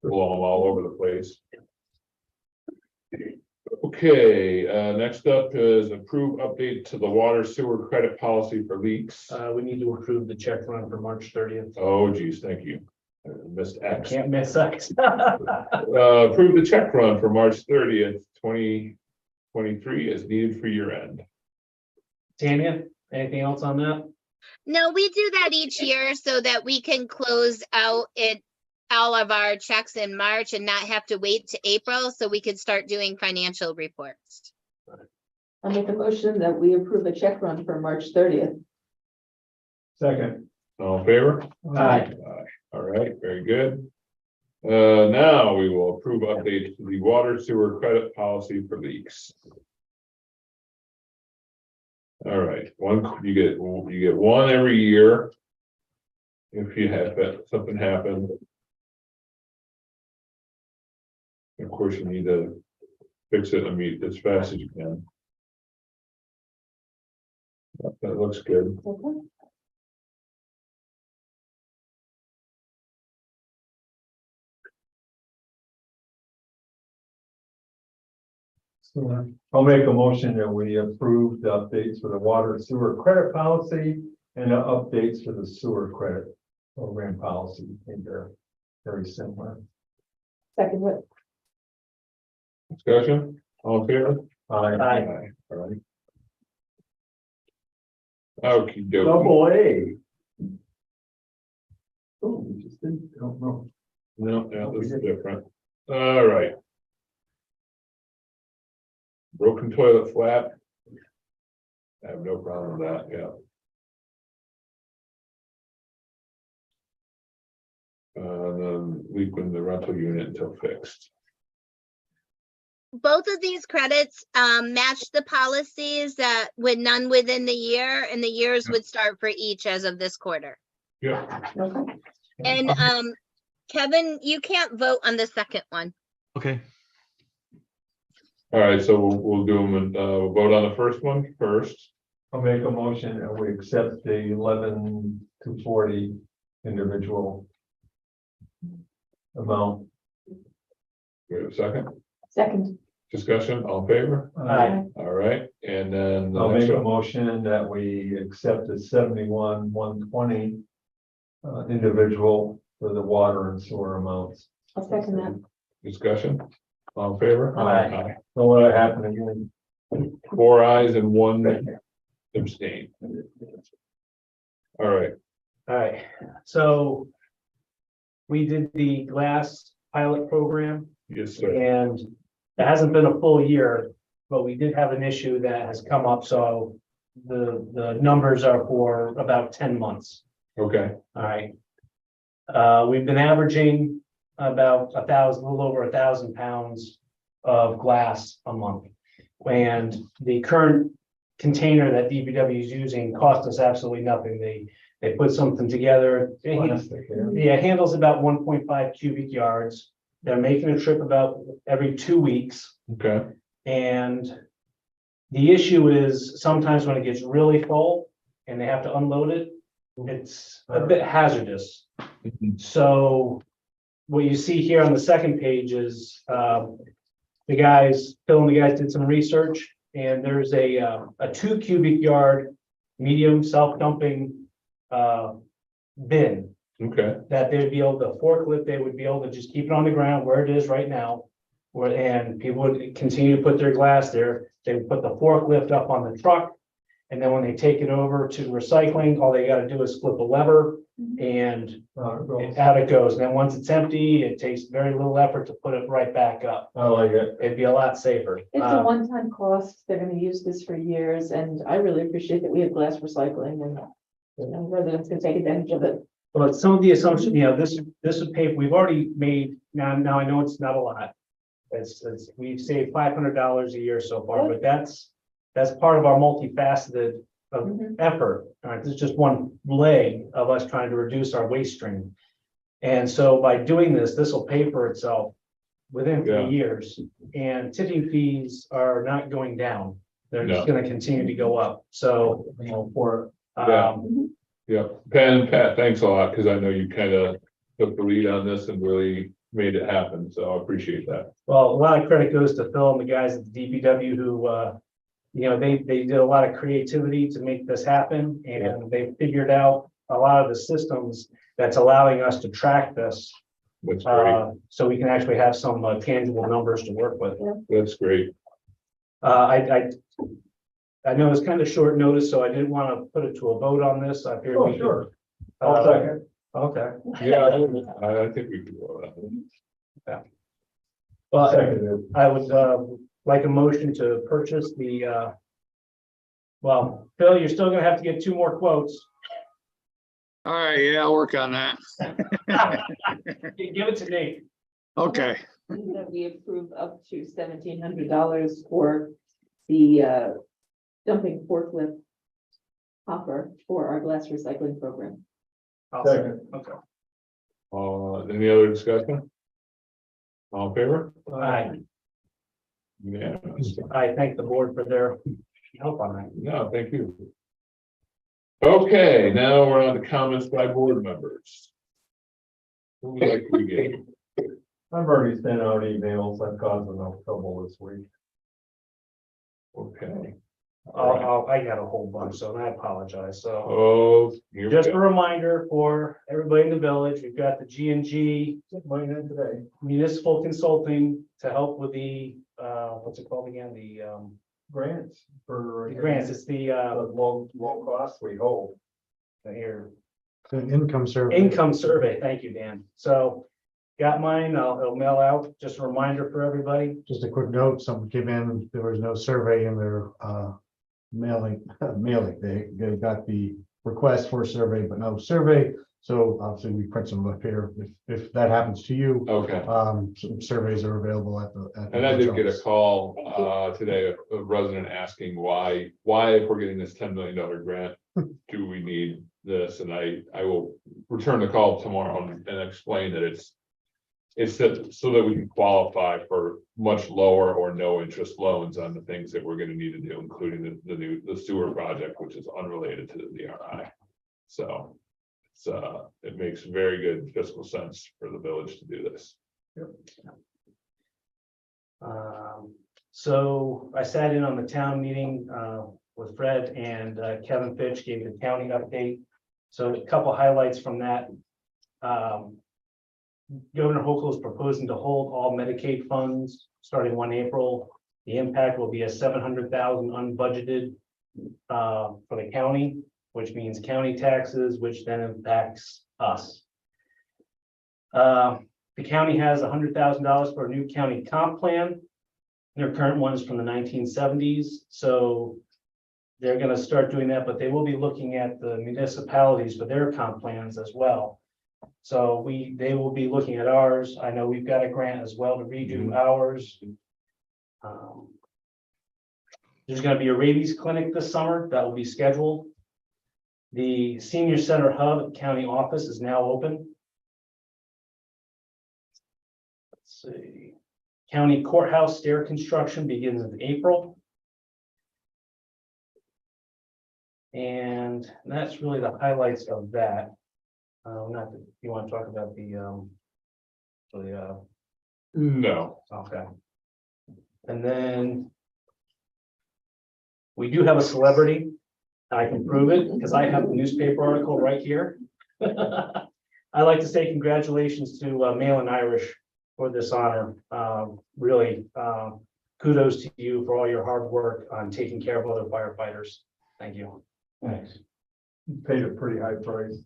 B: blow them all over the place. Okay, next up is approve update to the water sewer credit policy for leaks.
C: We need to approve the check run for March 30th.
B: Oh geez, thank you. I missed X.
C: Can't miss X.
B: Approve the check run for March 30th, 2023 as needed for year end.
C: Tanya, anything else on that?
L: No, we do that each year so that we can close out all of our checks in March and not have to wait to April, so we could start doing financial reports.
D: I'll make a motion that we approve a check run for March 30th.
A: Second.
B: All in favor?
C: Aye.
B: All right, very good. Now we will approve updates to the water sewer credit policy for leaks. All right, you get one every year. If you have something happen. Of course, you need to fix it, as fast as you can. That looks good.
D: Okay.
A: So I'll make a motion that we approve the updates for the water and sewer credit policy and the updates for the sewer credit program policy. I think they're very similar.
D: Second, it.
B: Discussion, all in favor?
A: Aye.
B: All right. Okey dokey.
A: Double A. Oh, we just didn't, don't know.
B: No, yeah, this is different. All right. Broken toilet flap. I have no problem with that, yeah. Then leak in the rental unit until fixed.
L: Both of these credits match the policies that with none within the year, and the years would start for each as of this quarter.
B: Yeah.
D: Okay.
L: And Kevin, you can't vote on the second one.
O: Okay,
B: All right, so we'll do them and we'll vote on the first one first.
A: I'll make a motion that we accept the 11 to 40 individual amount.
B: We have a second
D: Second.
B: discussion, all in favor?
A: Aye.
B: All right, and then the
A: I'll
B: next
A: make a
B: one.
A: motion that we accept the 71,120 individual for the water and sewer amounts.
D: I'll second that.
B: Discussion, all in favor?
A: Aye. Don't let it happen again.
B: 4 ayes and 1 abstain. All right,
C: All right, so we did the glass pilot program.
B: yes, sir.
C: And it hasn't been a full year, but we did have an issue that has come up, so the numbers are for about 10 months.
B: Okay,
C: All right. We've been averaging about 1,000, a little over 1,000 pounds of glass a month. And the current container that DPW is using cost us absolutely nothing. They put something together.
A: Plastic, yeah.
C: Yeah, it handles about 1.5 cubic yards. They're making a trip about every 2 weeks.
B: okay,
C: And the issue is sometimes when it gets really full and they have to unload it, it's a bit hazardous. So what you see here on the second page is Phil and the guys did some research, and there's a 2 cubic yard medium self-dumping bin
B: okay,
C: that they'd be able to forklift, they would be able to just keep it on the ground where it is right now. And people would continue to put their glass there. They would put the forklift up on the truck. And then when they take it over to recycling, all they gotta do is flip a lever and out it goes. And then once it's empty, it takes very little effort to put it right back up.
A: I like it.
C: It'd be a lot safer.
D: It's a one-time cost. They're gonna use this for years, and I really appreciate that we have glass recycling and residents can take advantage of it.
C: But some of the assumption, this would pay, we've already made, now I know it's not a lot. We've saved $500 a year so far, but that's part of our multifaceted effort. All right, this is just one leg of us trying to reduce our waste stream. And so by doing this, this will pay for itself within 3 years. And tipping fees are not going down. They're just gonna continue to go up. So,
B: yeah. Pat, thanks a lot, because I know you kind of took the lead on this and really made it happen, so I appreciate that.
C: well, a lot of credit goes to Phil and the guys at the DPW who, they did a lot of creativity to make this happen, and they figured out a lot of the systems that's allowing us to track this.
B: That's great,
C: So we can actually have some tangible numbers to work with.
B: that's great.
C: I know it's kind of short notice, so I didn't want to put it to a vote on this. I figured we could-
A: Sure. I'll second.
C: Okay.
B: Yeah, I think we can go with that.
C: Well,
A: Seconded.
C: I would like a motion to purchase the well, Phil, you're still gonna have to get 2 more quotes.
N: All right, yeah, I'll work on that.
C: Give it to Nate.
N: Okay,
D: That we approve up to $1,700 for the dumping forklift Hopper for our glass recycling program.
C: I'll second. Okay.
B: Any other discussion? All in favor?
C: I,
B: Unanimous.
C: I thank the board for their help on that.
B: No, thank you. Okay, now we're on to comments by board members. Who would like to begin?
A: I've already sent out emails. I've caused enough trouble this week.
B: Okay.
C: I got a whole bunch, so I apologize. So
B: Oh, here we
C: just a
B: go.
C: reminder for everybody in the village, we've got the G&G
A: Today.
C: municipal consulting to help with the, what's it called again?
A: Grants for.
C: The grants. It's the,
A: Low cost, we hope.
C: here,
O: The income survey.
C: income survey. Thank you, Dan. So got mine. I'll mail out. Just a reminder for everybody.
O: Just a quick note, someone came in, there was no survey in their mailing, they got the request for a survey, but no survey. So obviously we print some up here. If that happens to you,
B: Okay.
O: some surveys are available at the.
B: And I did get a call today, a resident asking why if we're getting this $10 million grant, do we need this? And I will return the call tomorrow and explain that it's so that we can qualify for much lower or no interest loans on the things that we're gonna need to do, including the sewer project, which is unrelated to the DRI. So it makes very good fiscal sense for the village to do this.
C: So I sat in on the town meeting with Fred and Kevin Fitch gave the county update. So a couple highlights from that. Governor Hochul is proposing to hold all Medicaid funds starting 1 April. The impact will be a $700,000 unbudgeted for the county, which means county taxes, which then impacts us. The county has $100,000 for a new county comp plan. Their current one is from the 1970s, so they're going to start doing that, but they will be looking at the municipalities for their comp plans as well. So they will be looking at ours. I know we've got a grant as well to redo ours. There's going to be a rabies clinic this summer that will be scheduled. The senior center hub at county office is now open. Let's see. County courthouse stair construction begins in April. And that's really the highlights of that. Not that you want to talk about
B: No.
C: okay. And then we do have a celebrity. I can prove it because I have the newspaper article right here. I'd like to say congratulations to Malin Irish for this honor. Really, kudos to you for all your hard work on taking care of other firefighters. Thank you.
A: Thanks. Paid a pretty high price.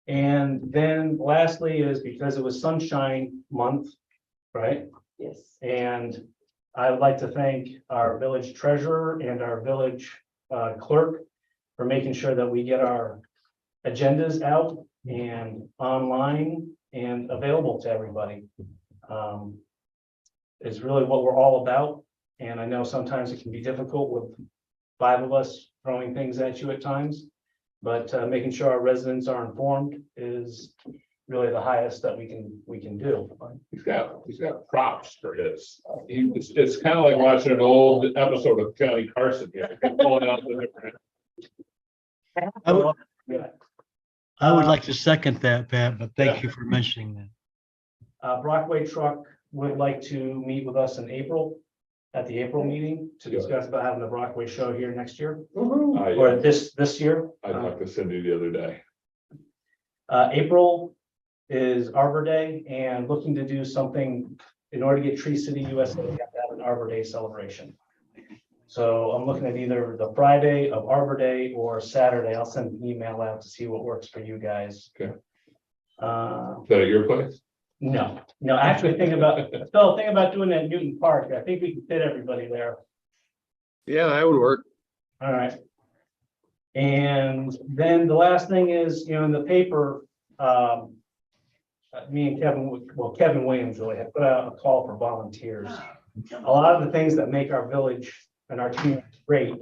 C: And then lastly is because it was Sunshine Month, right?
D: Yes.
C: And I would like to thank our village treasurer and our village clerk for making sure that we get our agendas out and online and available to everybody. It's really what we're all about. And I know sometimes it can be difficult with 5 of us throwing things at you at times, but making sure our residents are informed is really the highest that we can do.
B: He's got props for his. It's kind of like watching an old episode of Johnny Carson here. Pulling out the different.
O: I would like to second that, Pat, but thank you for mentioning that.
C: Brockway Truck would like to meet with us in April, at the April meeting, to discuss about having the Brockway show here next year, or this year.
B: I talked to Cindy the other day.
C: April is Arbor Day, and looking to do something in order to get Tree City USA, we have to have an Arbor Day celebration. So I'm looking at either the Friday of Arbor Day or Saturday. I'll send an email out to see what works for you guys.
B: Okay. Is
C: Uh,
B: that at your place?
C: no, actually think about doing that at Newton Park. I think we can fit everybody there.
N: Yeah, that would work.
C: All right. And then the last thing is, in the paper, me and Kevin Williams really have put out a call for volunteers. A lot of the things that make our village and our team great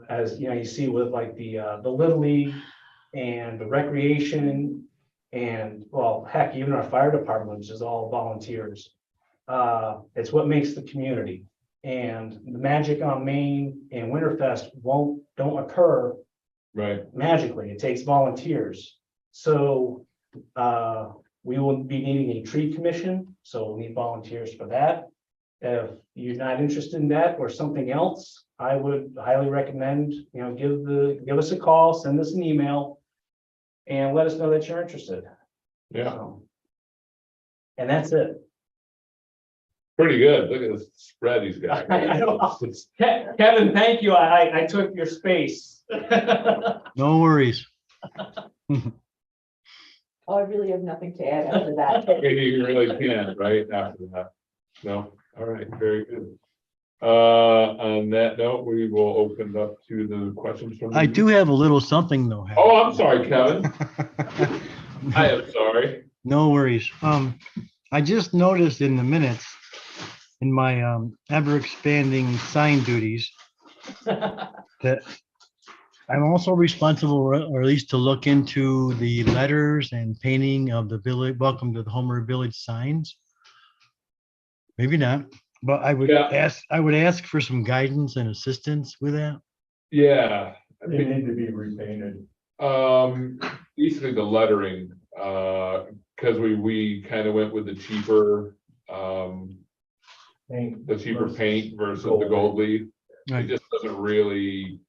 C: as you know, you see with like the Little League and the recreation and, well, heck, even our fire department, which is all volunteers. It's what makes the community. And the Magic on Main and Winterfest don't occur
B: Right,
C: magically. It takes volunteers. So we will be needing a tree commission, so we'll need volunteers for that. If you're not interested in that or something else, I would highly recommend, you know, give us a call, send us an email, and let us know that you're interested.
B: yeah,
C: So, and that's it.
B: pretty good. Look at the spread he's got.
C: I know. Kevin, thank you. I took your space.
P: No worries.
D: Oh, I really have nothing to add after that.
B: Maybe you really can, right, after that. No, all right, very good. On that note, we will open up to the questions from.
P: I do have a little something though. Hal.
B: Oh, I'm sorry, Kevin. I am sorry.
P: No worries. I just noticed in the minutes, in my ever expanding sign duties, that I'm also responsible, or at least to look into the letters and painting of the village, welcome to the Homer Village signs. Maybe not, but I would
B: Yeah.
P: ask for some guidance and assistance with that.
B: Yeah, I
A: They
B: mean,
A: need to be repainted.
B: basically the lettering, because we kind of went with the cheaper,
A: Paint
B: the cheaper
A: versus
B: paint versus the
A: gold
B: gold leaf. It
P: Right.
B: just doesn't really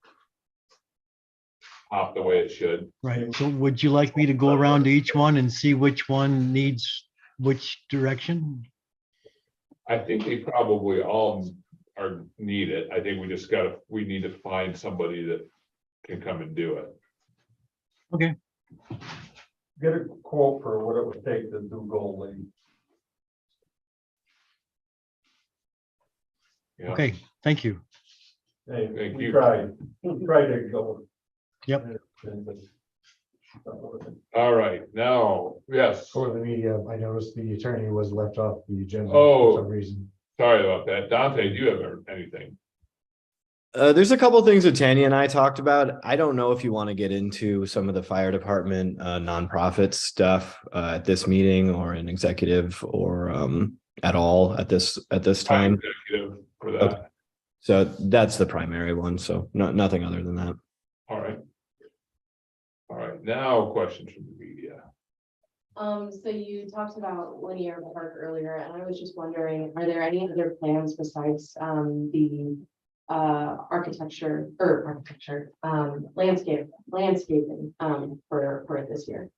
B: pop the way it should.
P: Right. So would you like me to go around to each one and see which one needs which direction?
B: I think they probably all are needed. I think we need to find somebody that can come and do it.
P: Okay.
A: Get a quote for what it would take to do gold leaf.
B: Yeah.
P: Okay, thank you.
A: Hey,
B: Thank
A: we
B: you.
A: tried to go.
P: Yep.
B: All right, now, yes.
O: For the media, I noticed the attorney was left off the agenda
B: Oh.
O: for some reason.
B: Sorry about that. Dante, do you have anything?
Q: There's a couple things that Tanya and I talked about. I don't know if you want to get into some of the fire department nonprofit stuff at this meeting or in executive or at all at this time.
B: Executive for that.
Q: Okay. So that's the primary one. So nothing other than that.
B: All right. All right, now questions from the media.
R: So you talked about linear park earlier, and I was just wondering, are there any other plans besides the landscaping for this year?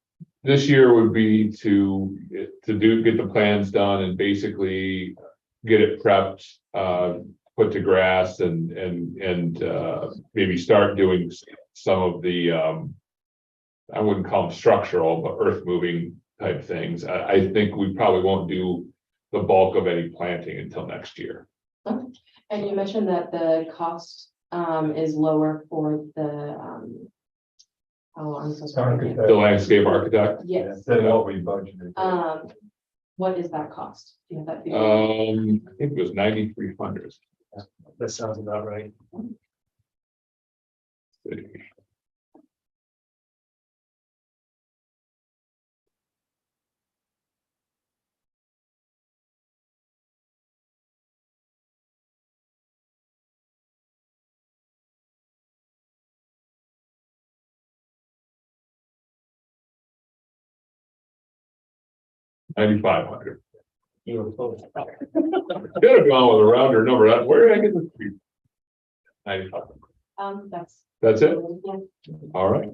B: This year would be to get the plans done and basically get it prepped, put to grass and maybe start doing some of the I wouldn't call them structural, but earth moving type things. I think we probably won't do the bulk of any planting until next year.
R: Okay. And you mentioned that the cost is lower for the oh, I'm so sorry.
B: The landscape architect.
R: Yes.
A: Than what we budgeted.
R: What is that cost? Do you have that figure?
B: I think it was 9,300.
C: That sounds about right.
B: $9,500.
C: You were close.
B: Could have gone with a rounder number. Where did I get this? 95. That's it?
R: Yeah.
B: All right.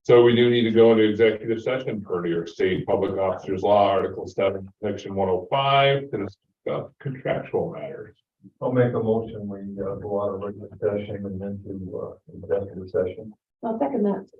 B: So we do need to go into executive session per New York State Public Officers Law, Article 7, Section 105, to discuss contractual matters.
A: I'll make a motion, we go out of regular session and then to executive session.
R: I'll second that.